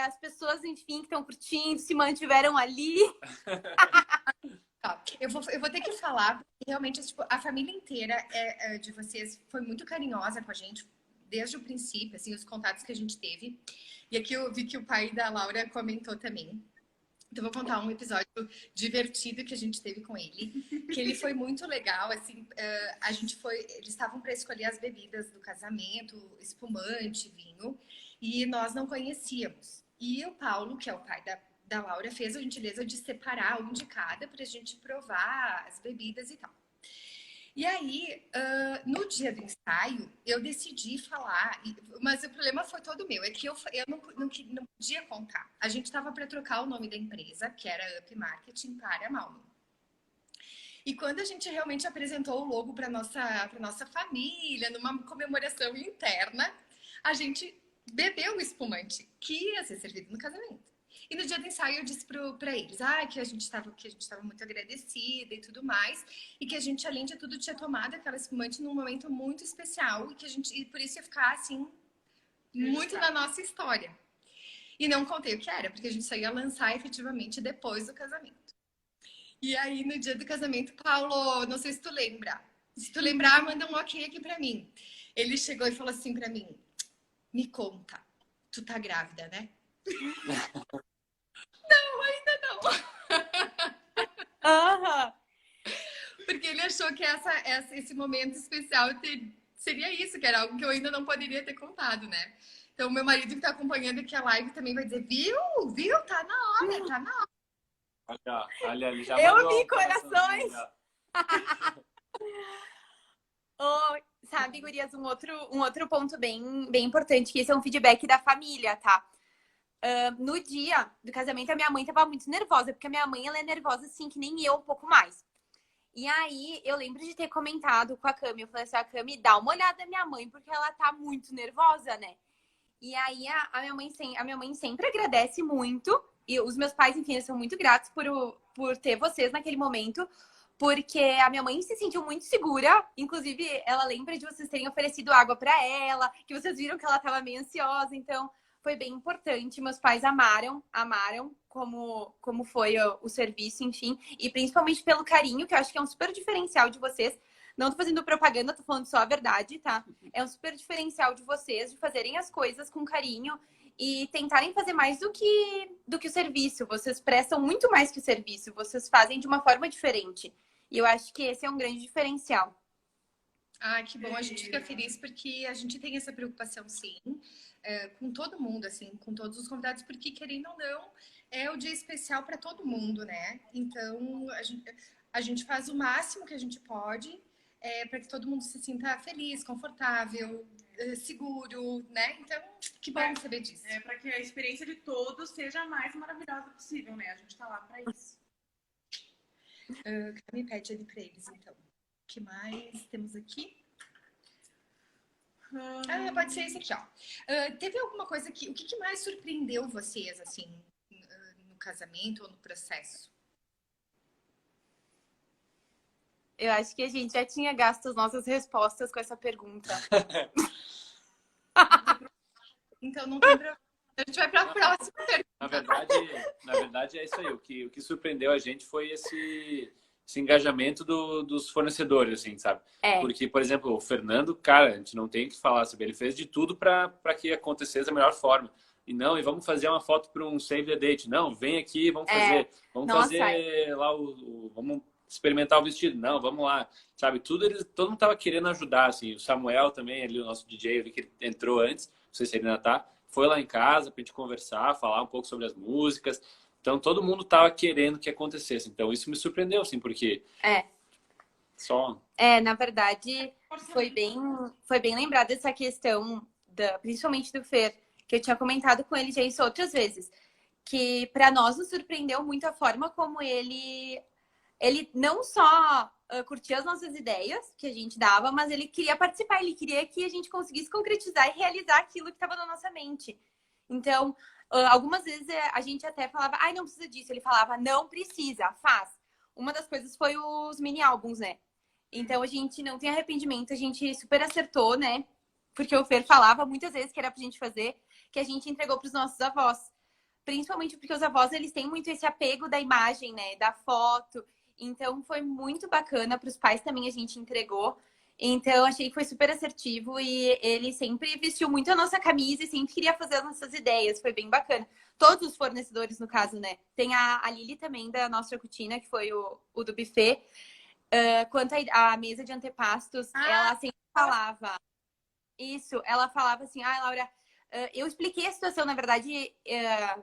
As pessoas, enfim, que estão curtindo, se mantiveram ali. Tá. Eu vou ter que falar, porque realmente, tipo, a família inteira de vocês foi muito carinhosa com a gente, desde o princípio, assim, os contatos que a gente teve. E aqui eu vi que o pai da Laura comentou também. Então, eu vou contar um episódio divertido que a gente teve com ele, que ele foi muito legal, assim, eles estavam para escolher as bebidas do casamento, espumante, vinho, e nós não conhecíamos. E o Paulo, que é o pai da Laura, fez a gentileza de separar um de cada para a gente provar as bebidas e tal. E aí, no dia do ensaio, eu decidi falar, mas o problema foi todo meu, é que eu não podia contar. A gente estava para trocar o nome da empresa, que era Up Marketing, para Malmo. E quando a gente realmente apresentou o logo para nossa família, numa comemoração interna, a gente bebeu o espumante, que ia ser servido no casamento. E no dia do ensaio eu disse para eles que a gente estava muito agradecida e tudo mais, e que a gente, além de tudo, tinha tomado aquela espumante num momento muito especial e por isso ia ficar assim muito na nossa história. E não contei o que era, porque a gente só ia lançar efetivamente depois do casamento. E aí, no dia do casamento, Paulo, não sei se tu lembra. Se tu lembrar, manda um ok aqui pra mim. Ele chegou e falou assim pra mim: me conta, tu tá grávida, né? Não, ainda não. Porque ele achou que esse momento especial seria isso, que era algo que eu ainda não poderia ter contado, né? Então, meu marido que tá acompanhando aqui a live também vai dizer: viu? Tá na hora, tá na hora. Olha, ele já Eu mandou vi um corações! Sabe, Gurias, um outro ponto bem importante, que esse é um feedback da família, tá? No dia do casamento, a minha mãe tava muito nervosa, porque a minha mãe, ela é nervosa, assim, que nem eu, um pouco mais. E aí, eu lembro de ter comentado com a Cami, eu falei assim, Cami, dá uma olhada na minha mãe, porque ela tá muito nervosa, né? E aí, a minha mãe sempre agradece muito, e os meus pais, enfim, eles são muito gratos por ter vocês naquele momento, porque a minha mãe se sentiu muito segura, inclusive, ela lembra de vocês terem oferecido água pra ela, que vocês viram que ela tava meio ansiosa, então foi bem importante. Meus pais amaram como foi o serviço, enfim, e principalmente pelo carinho, que eu acho que é um super diferencial de vocês. Não tô fazendo propaganda, tô falando só a verdade, tá? É um super diferencial de vocês, de fazerem as coisas com carinho e tentarem fazer mais do que o serviço. Vocês prestam muito mais que o serviço, vocês fazem de uma forma diferente. E eu acho que esse é um grande diferencial. Que bom, a gente fica feliz porque a gente tem essa preocupação, sim, com todo mundo, assim, com todos os convidados, porque, querendo ou não, é o dia especial para todo mundo, né? Então, a gente faz o máximo que a gente pode para que todo mundo se sinta feliz, confortável, seguro, né? Então, que bom saber disso. Para que a experiência de todos seja a mais maravilhosa possível, né? A gente tá lá para isso. Me pede ali para eles, então. O que mais temos aqui? Pode ser esse aqui, ó. Teve alguma coisa o que mais surpreendeu vocês, assim, no casamento ou no processo? Eu acho que a gente já tinha gasto as nossas respostas com essa pergunta. Então não tem problema. A gente vai para a próxima pergunta. Na verdade, é isso aí. O que surpreendeu a gente foi esse engajamento dos fornecedores, assim, sabe? Porque, por exemplo, o Fernando, cara, a gente não tem o que falar sobre ele. Fez de tudo para que acontecesse da melhor forma. E vamos fazer uma foto para um save the date. Não, vem aqui, vamos fazer. Vamos fazer lá vamos experimentar o vestido. Não, vamos lá. Sabe, todo mundo tava querendo ajudar, assim. O Samuel também, ali, o nosso DJ, eu vi que ele entrou antes. Não sei se ele ainda tá. Foi lá em casa pra gente conversar, falar um pouco sobre as músicas. Então, todo mundo tava querendo que acontecesse. Então, isso me surpreendeu, assim, porque... Na verdade, foi bem lembrada essa questão, principalmente do Fer, que eu tinha comentado com ele já isso outras vezes. Que para nós nos surpreendeu muito a forma como ele não só curtia as nossas ideias que a gente dava, mas ele queria participar, ele queria que a gente conseguisse concretizar e realizar aquilo que estava na nossa mente. Então, algumas vezes a gente até falava, não precisa disso. Ele falava, não precisa, faz. Uma das coisas foi os mini álbuns, né? Então, a gente não tem arrependimento, a gente super acertou, né? Porque o Fer falava muitas vezes que era pra gente fazer, que a gente entregou pros nossos avós. Principalmente porque os avós, eles têm muito esse apego da imagem, né? Da foto. Então foi muito bacana. Para os pais também a gente entregou. Então achei que foi super assertivo e ele sempre vestiu muito a nossa camisa e sempre queria fazer as nossas ideias. Foi bem bacana. Todos os fornecedores, no caso, né? Tem a Lili também da nossa cutina, que foi o do buffet. Quanto à mesa de antepastos, ela sempre falava isso. Ela falava assim, Laura, eu expliquei a situação, na verdade,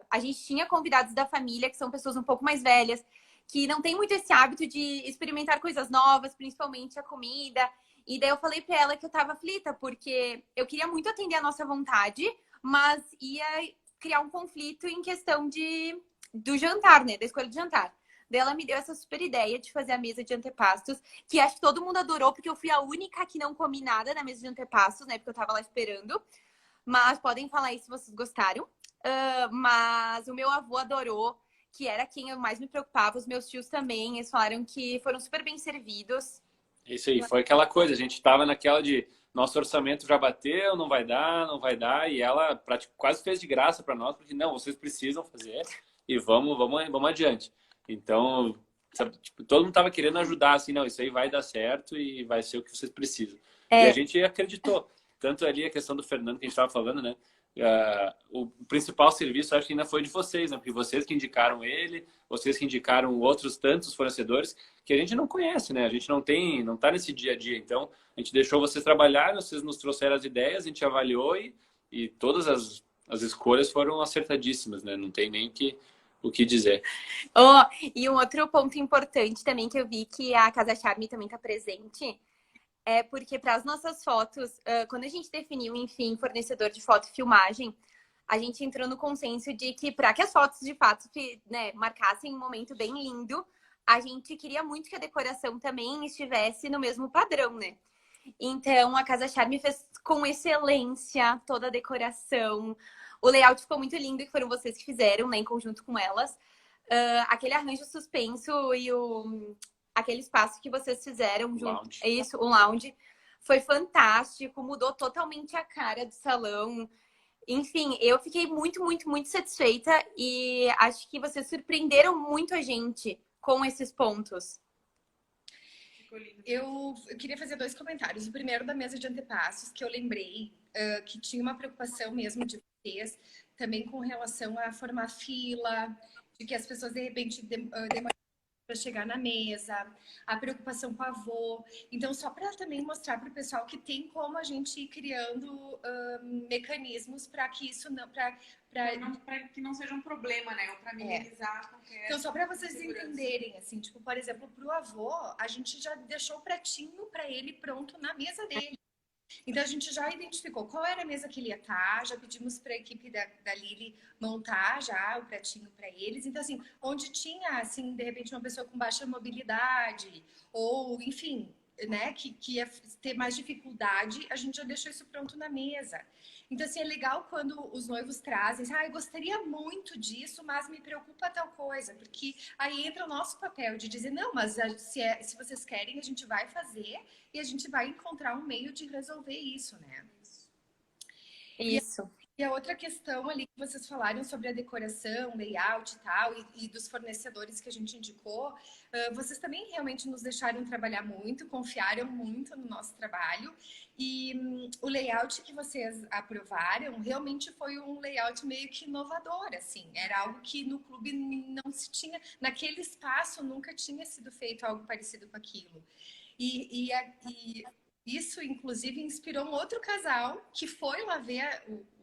a gente tinha convidados da família, que são pessoas um pouco mais velhas, que não tem muito esse hábito de experimentar coisas novas, principalmente a comida. E daí eu falei pra ela que eu tava aflita, porque eu queria muito atender a nossa vontade, mas ia criar um conflito em questão do jantar, né? Da escolha do jantar. Daí ela me deu essa super ideia de fazer a mesa de antepastos, que acho que todo mundo adorou, porque eu fui a única que não comi nada na mesa de antepastos, né? Porque eu tava lá esperando. Mas podem falar aí se vocês gostaram. Mas o meu avô adorou, que era quem eu mais me preocupava. Os meus tios também, eles falaram que foram super bem servidos. Isso aí, foi aquela coisa, a gente tava naquela de nosso orçamento já bateu, não vai dar, não vai dar, e ela quase fez de graça para nós, porque não, vocês precisam fazer e vamos adiante. Então, sabe, tipo, todo mundo tava querendo ajudar, assim, não, isso aí vai dar certo e vai ser o que vocês precisam. E a gente acreditou. Tanto ali a questão do Fernando que a gente estava falando, né? O principal serviço acho que ainda foi de vocês, né? Porque vocês que indicaram ele, vocês que indicaram outros tantos fornecedores que a gente não conhece, né? A gente não tá nesse dia a dia. Então, a gente deixou vocês trabalhar, vocês nos trouxeram as ideias, a gente avaliou e todas as escolhas foram acertadíssimas, né? Não tem nem o que dizer. E um outro ponto importante também que eu vi que a Casa Charme também está presente é porque para as nossas fotos, quando a gente definiu, enfim, fornecedor de foto e filmagem, a gente entrou no consenso de que para que as fotos de fato, né, marcassem um momento bem lindo, a gente queria muito que a decoração também estivesse no mesmo padrão, né? Então, a Casa Charme fez com excelência toda a decoração. O layout ficou muito lindo, que foram vocês que fizeram, né, em conjunto com elas. Aquele arranjo suspenso e aquele espaço que vocês fizeram junto. Isso, o lounge. Foi fantástico, mudou totalmente a cara do salão. Enfim, eu fiquei muito, muito, muito satisfeita e acho que vocês surpreenderam muito a gente com esses pontos. Eu queria fazer 2 comentários. O primeiro da mesa de antepassos, que eu lembrei que tinha uma preocupação mesmo de vocês, também com relação a formar fila, de que as pessoas de repente demoram para chegar na mesa, a preocupação com o avô. Então, só para também mostrar para o pessoal que tem como a gente ir criando mecanismos para que isso não... Para que não seja um problema, né? Ou para minimizar qualquer... Então, só para vocês entenderem, assim, tipo, por exemplo, para o avô, a gente já deixou o pratinho para ele pronto na mesa dele. Então, a gente já identificou qual era a mesa que ele ia estar, já pedimos para a equipe da Lili montar já o pratinho para eles. Então, assim, onde tinha, assim, de repente, uma pessoa com baixa mobilidade, ou, enfim, né, que ia ter mais dificuldade, a gente já deixou isso pronto na mesa. Então, assim, é legal quando os noivos trazem, eu gostaria muito disso, mas me preocupa tal coisa, porque aí entra o nosso papel de dizer, não, mas se vocês querem, a gente vai fazer e a gente vai encontrar um meio de resolver isso, né? Isso. E a outra questão ali que vocês falaram sobre a decoração, layout e tal, e dos fornecedores que a gente indicou, vocês também realmente nos deixaram trabalhar muito, confiaram muito no nosso trabalho. E o layout que vocês aprovaram realmente foi um layout meio que inovador, assim. Era algo que no clube não se tinha, naquele espaço nunca tinha sido feito algo parecido com aquilo. E isso, inclusive, inspirou um outro casal que foi lá ver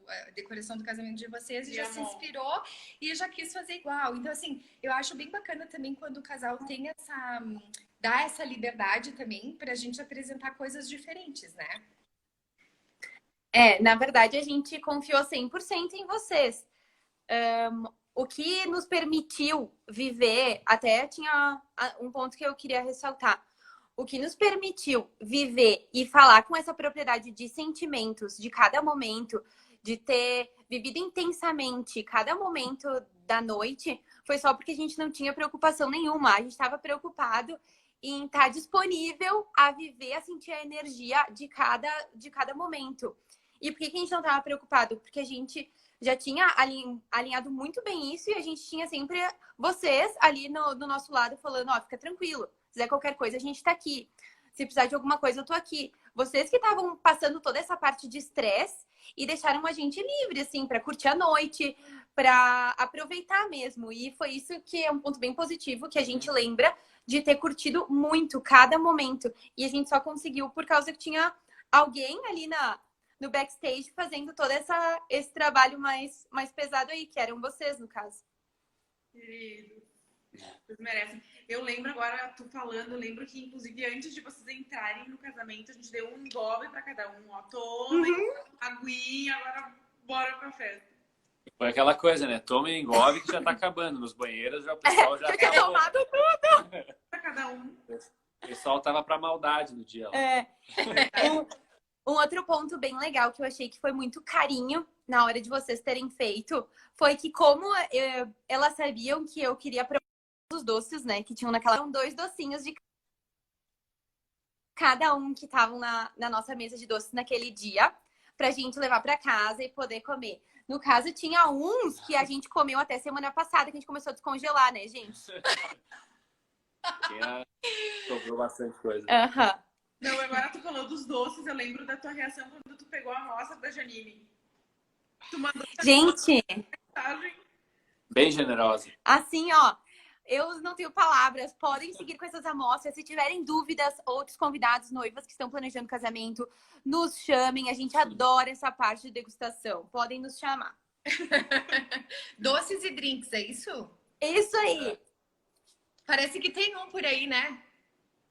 a decoração do casamento de vocês e já se inspirou e já quis fazer igual. Então, assim, eu acho bem bacana também quando o casal tem dá essa liberdade também pra gente apresentar coisas diferentes, né? Na verdade, a gente confiou 100% em vocês. O que nos permitiu viver, até tinha um ponto que eu queria ressaltar. O que nos permitiu viver e falar com essa propriedade de sentimentos de cada momento, de ter vivido intensamente cada momento da noite, foi só porque a gente não tinha preocupação nenhuma. A gente estava preocupado em estar disponível a viver, a sentir a energia de cada momento. E por que que a gente não estava preocupado? Porque a gente já tinha alinhado muito bem isso e a gente tinha sempre vocês ali do nosso lado falando, ó, fica tranquilo. Se quiser qualquer coisa, a gente tá aqui. Se precisar de alguma coisa, eu tô aqui. Vocês que estavam passando toda essa parte de estresse e deixaram a gente livre, assim, para curtir a noite, para aproveitar mesmo. E foi isso que é um ponto bem positivo, que a gente lembra de ter curtido muito cada momento. E a gente só conseguiu por causa que tinha alguém ali no backstage fazendo todo esse trabalho mais pesado aí, que eram vocês, no caso. Querido, vocês merecem. Eu lembro agora, tu falando, eu lembro que, inclusive, antes de vocês entrarem no casamento, a gente deu um engolve pra cada um. Ó, toma, aguinha, agora bora pra festa. Foi aquela coisa, né? Tome e engove que já tá acabando. Nos banheiros já o pessoal já tinha acabou. tomado tudo! Pra cada um. O pessoal tava pra maldade no dia lá. Um outro ponto bem legal que eu achei que foi muito carinho na hora de vocês terem feito foi que como elas sabiam que eu queria provar os doces, né? Que tinham naquela... Eram 2 docinhos de cada um que estavam na nossa mesa de doces naquele dia pra gente levar pra casa e poder comer. No caso, tinha uns que a gente comeu até semana passada, que a gente começou a descongelar, né, gente? Sobrou bastante coisa. Aham. Não, agora tu falou dos doces, eu lembro da tua reação quando tu pegou a amostra da Janine. Tu mandou Gente, mensagem. Bem generosa. assim, ó, eu não tenho palavras. Podem seguir com essas amostras. Se tiverem dúvidas, outros convidados, noivas que estão planejando casamento, nos chamem. A gente adora essa parte de degustação. Podem nos chamar. Doces e drinks, é isso? Isso aí. Parece que tem um por aí, né?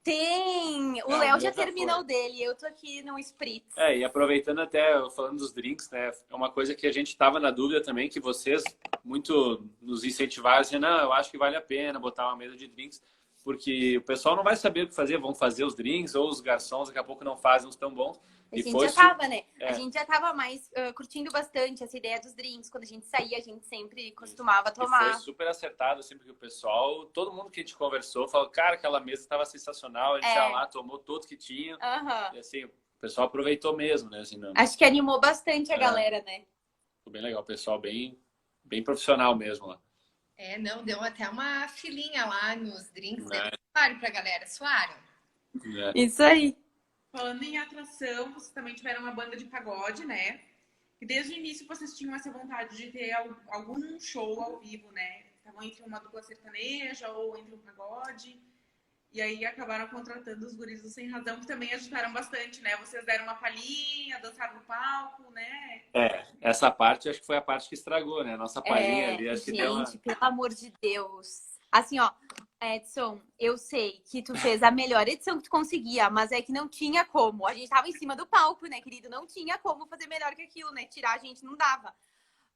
Tem! O Não, Léo o já meu já terminou foi. o dele. Eu tô aqui no Spritz. E aproveitando até, falando dos drinks, né? É uma coisa que a gente tava na dúvida também, que vocês muito nos incentivaram, assim, não, eu acho que vale a pena botar uma mesa de drinks, porque o pessoal não vai saber o que fazer, vão fazer os drinks, ou os garçons daqui a pouco não fazem uns tão bons. A E gente foi já tava, né? É. A gente já tava mais curtindo bastante essa ideia dos drinks. Quando a gente saía, a gente sempre costumava E foi tomar. super acertado, assim, porque o pessoal, todo mundo que a gente conversou, falou, cara, aquela mesa estava sensacional, a gente ia lá, tomou tudo que tinha. Aham. E assim, o pessoal aproveitou mesmo, né? Assim, não, Acho que animou bastante a galera, né? foi bem legal, o pessoal bem profissional mesmo lá. Não, deu até uma filinha lá nos drinks. É. Suaram pra galera, suaram. É. Isso aí. Falando em atração, vocês também tiveram uma banda de pagode, né? E desde o início vocês tinham essa vontade de ter algum show ao vivo, né? Estavam entre uma dupla sertaneja ou entre um pagode. E aí acabaram contratando os guris do Sem Razão, que também ajudaram bastante, né? Vocês deram uma palhinha, dançaram no palco, né? Essa parte acho que foi a parte que estragou, né? Nossa palhinha ali, acho que deu uma... Gente, pelo amor de Deus. Assim, ó, Edson, eu sei que tu fez a melhor edição que tu conseguia, mas é que não tinha como. A gente tava em cima do palco, né, querido? Não tinha como fazer melhor que aquilo, né? Tirar a gente não dava.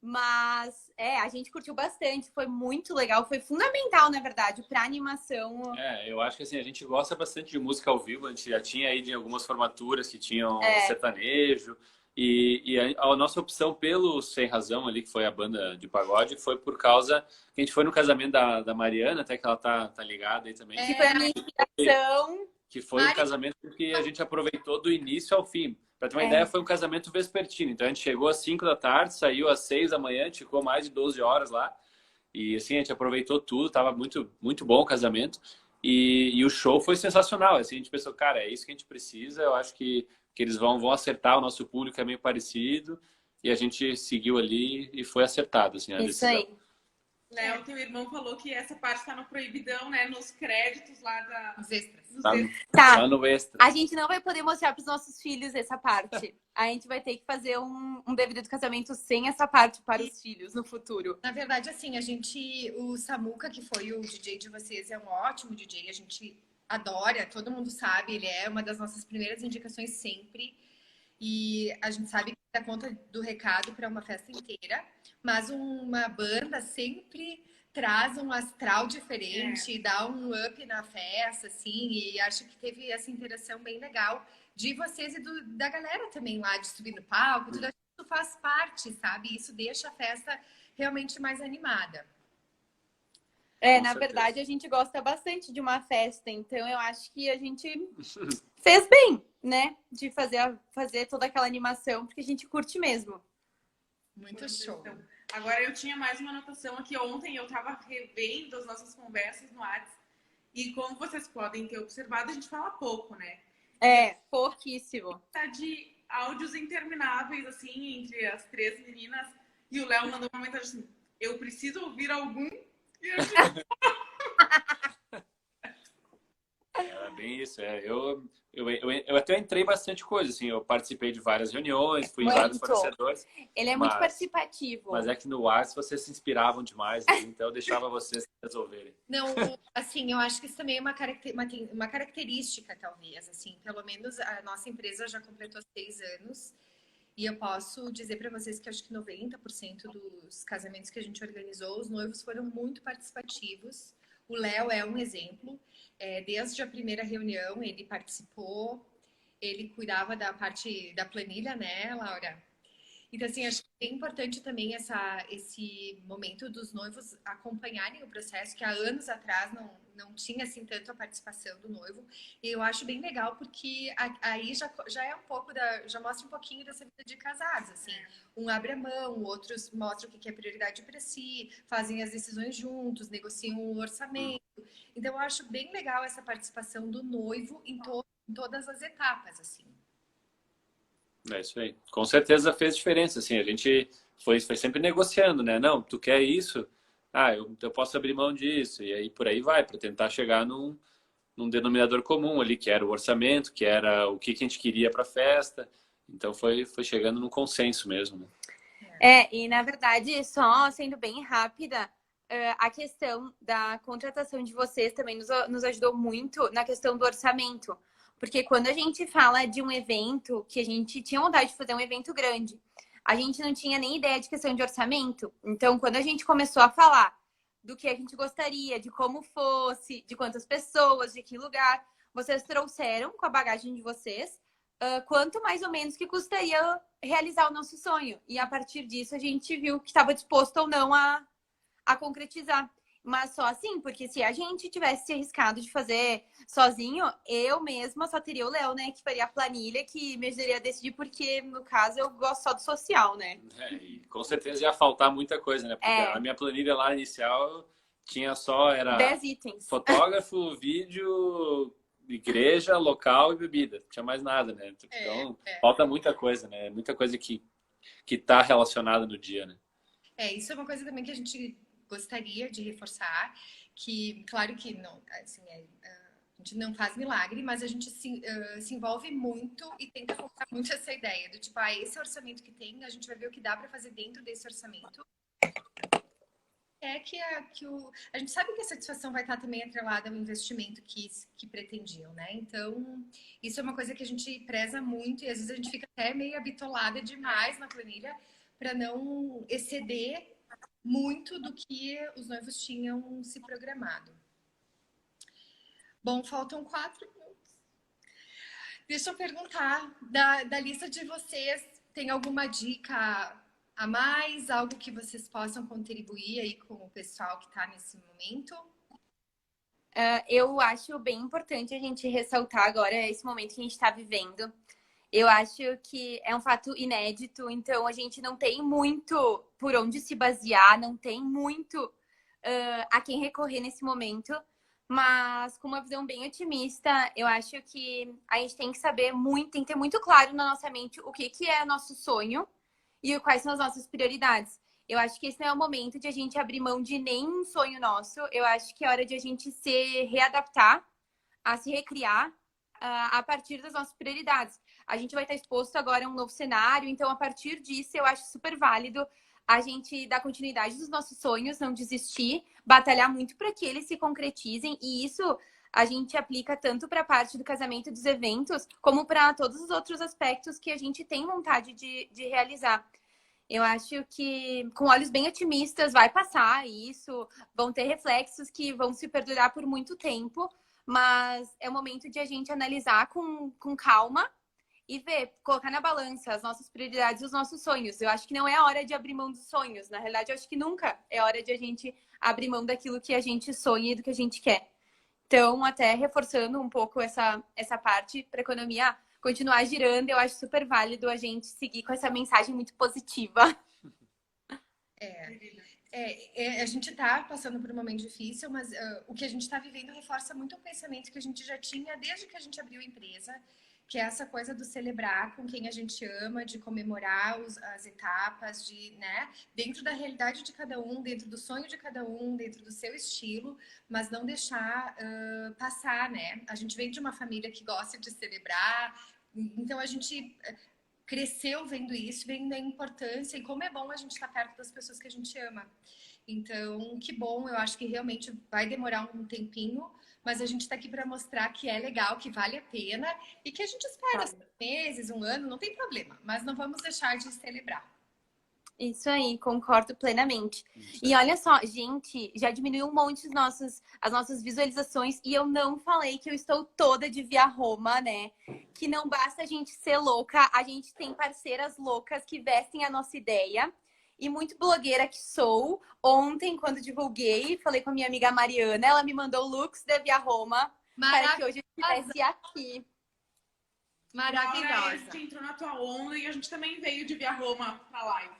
Mas, a gente curtiu bastante, foi muito legal, foi fundamental, na verdade, pra animação. Eu acho que assim, a gente gosta bastante de música ao vivo, a gente já tinha aí de algumas formaturas que tinham sertanejo, e a nossa opção pelo Sem Razão ali, que foi a banda de pagode, foi por causa que a gente foi no casamento da Mariana, até que ela tá ligada aí também. Que foi a minha inspiração. Que foi um casamento que a gente aproveitou do início ao fim. Pra ter uma ideia, foi um casamento vespertino. Então a gente chegou às 5 da tarde, saiu às 6 da manhã, a gente ficou mais de 12 horas lá. E assim, a gente aproveitou tudo, tava muito, muito bom o casamento. E o show foi sensacional. Assim, a gente pensou, cara, é isso que a gente precisa. Eu acho que eles vão acertar, o nosso público é meio parecido. E a gente seguiu ali e foi acertado, assim, a decisão. Isso aí. Léo, teu irmão falou que essa parte tá no proibidão, né? Nos créditos lá Os extras. dos Tá, extras. Tá, no extra. a gente não vai poder mostrar pros nossos filhos essa parte. A gente vai ter que fazer um DVD do casamento sem essa parte para os filhos no futuro. Na verdade, assim, o Samuca, que foi o DJ de vocês, é um ótimo DJ, a gente adora, todo mundo sabe, ele é uma das nossas primeiras indicações sempre. E a gente sabe que dá conta do recado para uma festa inteira, mas uma banda sempre traz um astral diferente, dá um up na festa, assim, e acho que teve essa interação bem legal de vocês e da galera também lá, de subir no palco, tudo isso faz parte, sabe? Isso deixa a festa realmente mais animada. Com Na certeza. verdade, a gente gosta bastante de uma festa, então eu acho que a gente fez bem. né, de fazer toda aquela animação, porque a gente curte mesmo. Muito show. Agora eu tinha mais uma anotação aqui. Ontem eu tava revendo as nossas conversas no WhatsApp. E como vocês podem ter observado, a gente fala pouco, né? Pouquíssimo. Tá de áudios intermináveis, assim, entre as 3 meninas. E o Léo mandou uma mensagem assim, eu preciso ouvir algum. E a gente... Era bem isso. Eu até entrei bastante coisa, assim. Eu participei de várias reuniões, fui em vários fornecedores. Ele é muito participativo. Mas é que no WhatsApp vocês se inspiravam demais, né? Então eu deixava vocês resolverem. Não, assim, eu acho que isso também é uma característica, talvez, assim. Pelo menos a nossa empresa já completou 6 anos. E eu posso dizer para vocês que acho que 90% dos casamentos que a gente organizou, os noivos foram muito participativos. O Léo é um exemplo. Desde a primeira reunião, ele participou. Ele cuidava da parte da planilha, né, Laura? Então, assim, acho que é importante também esse momento dos noivos acompanharem o processo, que há anos atrás não tinha, assim, tanto a participação do noivo. E eu acho bem legal, porque aí já é um pouco já mostra um pouquinho dessa vida de casados, assim. Um abre a mão, outros mostram o que é prioridade para si, fazem as decisões juntos, negociam o orçamento. Então, eu acho bem legal essa participação do noivo em todas as etapas, assim. É isso aí. Com certeza fez diferença, assim. A gente foi sempre negociando, né? Não, tu quer isso? Ah, eu posso abrir mão disso. E aí por aí vai, para tentar chegar num denominador comum ali, que era o orçamento, que era o que a gente queria para a festa. Então foi chegando num consenso mesmo, né? E na verdade, só sendo bem rápida, a questão da contratação de vocês também nos ajudou muito na questão do orçamento. Porque quando a gente fala de um evento, que a gente tinha vontade de fazer um evento grande, a gente não tinha nem ideia de questão de orçamento. Então, quando a gente começou a falar do que a gente gostaria, de como fosse, de quantas pessoas, de que lugar, vocês trouxeram com a bagagem de vocês quanto mais ou menos que custaria realizar o nosso sonho. E a partir disso, a gente viu que estava disposto ou não a concretizar. Mas só assim, porque se a gente tivesse se arriscado de fazer sozinho, eu mesma só teria o Léo, né? Que faria a planilha, que me ajudaria a decidir, porque no caso eu gosto só do social, né? E com certeza ia faltar muita coisa, né? Porque a minha planilha lá inicial tinha era 10 itens. Fotógrafo, vídeo, igreja, local e bebida. Não tinha mais nada, né? Então falta muita coisa, né? Muita coisa que tá relacionada no dia, né? Isso é uma coisa também que a gente gostaria de reforçar, que claro que não, assim, a gente não faz milagre, mas a gente se envolve muito e tenta focar muito essa ideia do tipo, esse orçamento que tem, a gente vai ver o que dá para fazer dentro desse orçamento. A gente sabe que a satisfação vai estar também atrelada ao investimento que pretendiam, né? Então, isso é uma coisa que a gente preza muito e às vezes a gente fica até meio bitolada demais na planilha para não exceder muito do que os noivos tinham se programado. Bom, faltam 4 minutos. Deixa eu perguntar, da lista de vocês, tem alguma dica a mais? Algo que vocês possam contribuir aí com o pessoal que está nesse momento? Eu acho bem importante a gente ressaltar agora esse momento que a gente está vivendo. Eu acho que é um fato inédito, então a gente não tem muito por onde se basear, não tem muito a quem recorrer nesse momento, mas com uma visão bem otimista, eu acho que a gente tem que saber muito, tem que ter muito claro na nossa mente o que é nosso sonho e quais são as nossas prioridades. Eu acho que esse não é o momento de a gente abrir mão de nenhum sonho nosso, eu acho que é hora de a gente se readaptar, a se recriar a partir das nossas prioridades. A gente vai estar exposto agora a um novo cenário, então a partir disso eu acho super válido a gente dar continuidade dos nossos sonhos, não desistir, batalhar muito para que eles se concretizem, e isso a gente aplica tanto para a parte do casamento e dos eventos, como para todos os outros aspectos que a gente tem vontade de realizar. Eu acho que com olhos bem otimistas vai passar isso, vão ter reflexos que vão se perdurar por muito tempo, mas é o momento de a gente analisar com calma e ver, colocar na balança as nossas prioridades e os nossos sonhos. Eu acho que não é a hora de abrir mão dos sonhos. Na realidade, eu acho que nunca é hora de a gente abrir mão daquilo que a gente sonha e do que a gente quer. Então, até reforçando um pouco essa parte para a economia, continuar girando. Eu acho super válido a gente seguir com essa mensagem muito positiva. A gente está passando por um momento difícil, mas o que a gente está vivendo reforça muito o pensamento que a gente já tinha desde que a gente abriu a empresa, que é essa coisa do celebrar com quem a gente ama, de comemorar as etapas, né, dentro da realidade de cada um, dentro do sonho de cada um, dentro do seu estilo, mas não deixar passar, né? A gente vem de uma família que gosta de celebrar, então a gente cresceu vendo isso, vendo a importância e como é bom a gente estar perto das pessoas que a gente ama. Então, que bom, eu acho que realmente vai demorar um tempinho, mas a gente está aqui para mostrar que é legal, que vale a pena e que a gente espera 6 meses, 1 ano, não tem problema, mas não vamos deixar de celebrar. Isso aí, concordo plenamente. E olha só, gente, já diminuiu um monte as nossas visualizações e eu não falei que eu estou toda de Via Roma, né? Que não basta a gente ser louca, a gente tem parceiras loucas que vestem a nossa ideia. E muito blogueira que sou. Ontem, quando divulguei, falei com a minha amiga Mariana, ela me mandou looks da Via Roma para que hoje eu estivesse aqui. Maravilhosa. Agora a gente entrou na tua onda e a gente também veio de Via Roma pra live.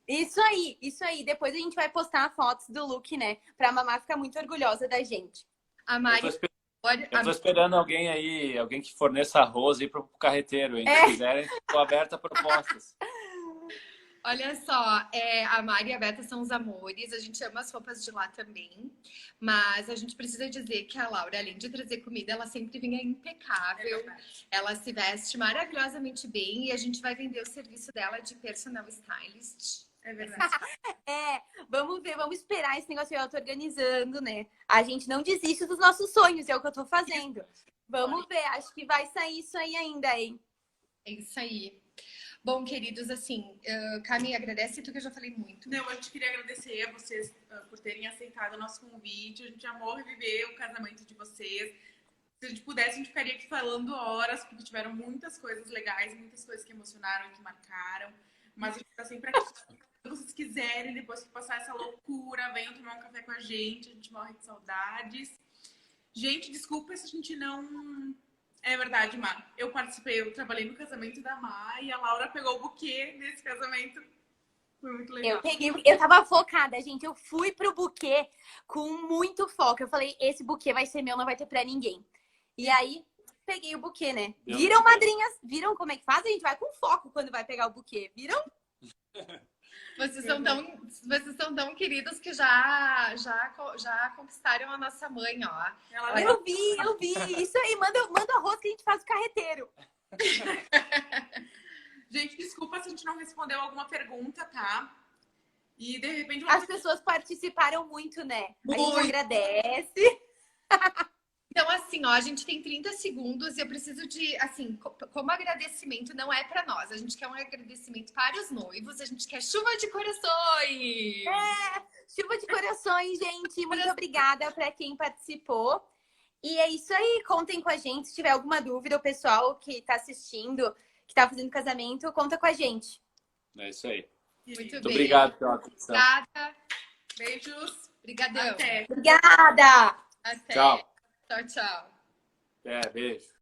Isso aí, isso aí. Depois a gente vai postar fotos do look, né? Pra Mamá ficar muito orgulhosa da gente. A Mari... Eu tô esperando alguém aí, alguém que forneça arroz aí pro carreteiro, hein? Se quiserem, tô aberta a propostas. Olha só, a Mari e a Beta são os amores, a gente ama as roupas de lá também, mas a gente precisa dizer que a Laura, além de trazer comida, ela sempre vinha impecável, ela se veste maravilhosamente bem e a gente vai vender o serviço dela de personal stylist. É verdade. Vamos ver, vamos esperar esse negócio que eu tô organizando, né? A gente não desiste dos nossos sonhos, é o que eu tô fazendo. Vamos ver, acho que vai sair isso aí ainda, hein? É isso aí. Bom, queridos, assim, Cami, agradece tu que eu já falei muito. Não, a gente queria agradecer a vocês por terem aceitado o nosso convite. A gente amou reviver o casamento de vocês. Se a gente pudesse, a gente ficaria aqui falando horas, porque tiveram muitas coisas legais, muitas coisas que emocionaram e que marcaram. Mas a gente tá sempre aqui. Se vocês quiserem, depois que passar essa loucura, venham tomar um café com a gente morre de saudades. Gente, desculpa se a gente não... É verdade, Má. Eu trabalhei no casamento da Má e a Laura pegou o buquê nesse casamento. Foi muito legal. Eu tava focada, gente. Eu fui pro buquê com muito foco. Eu falei, esse buquê vai ser meu, não vai ter pra ninguém. E aí, peguei o buquê, né? Viram, madrinhas? Viram como é que faz? A gente vai com foco quando vai pegar o buquê. Viram? Vocês são tão queridos que já conquistaram a nossa mãe, ó. Eu vi. Isso aí, manda arroz que a gente faz o carreteiro. Gente, desculpa se a gente não respondeu alguma pergunta, tá? E de repente... As pessoas participaram muito, né? A gente agradece. Então, assim, ó, a gente tem 30 segundos e eu preciso de, assim, como agradecimento não é pra nós. A gente quer um agradecimento para os noivos, a gente quer chuva de corações! Chuva de corações, gente. Muito obrigada pra quem participou. E é isso aí, contem com a gente. Se tiver alguma dúvida, o pessoal que tá assistindo, que tá fazendo casamento, conta com a gente. É isso aí. Muito bem. Obrigado pela atenção. Obrigada. Beijos. Obrigadão. Até. Obrigada! Até. Tchau. Tchau, tchau. Beijo.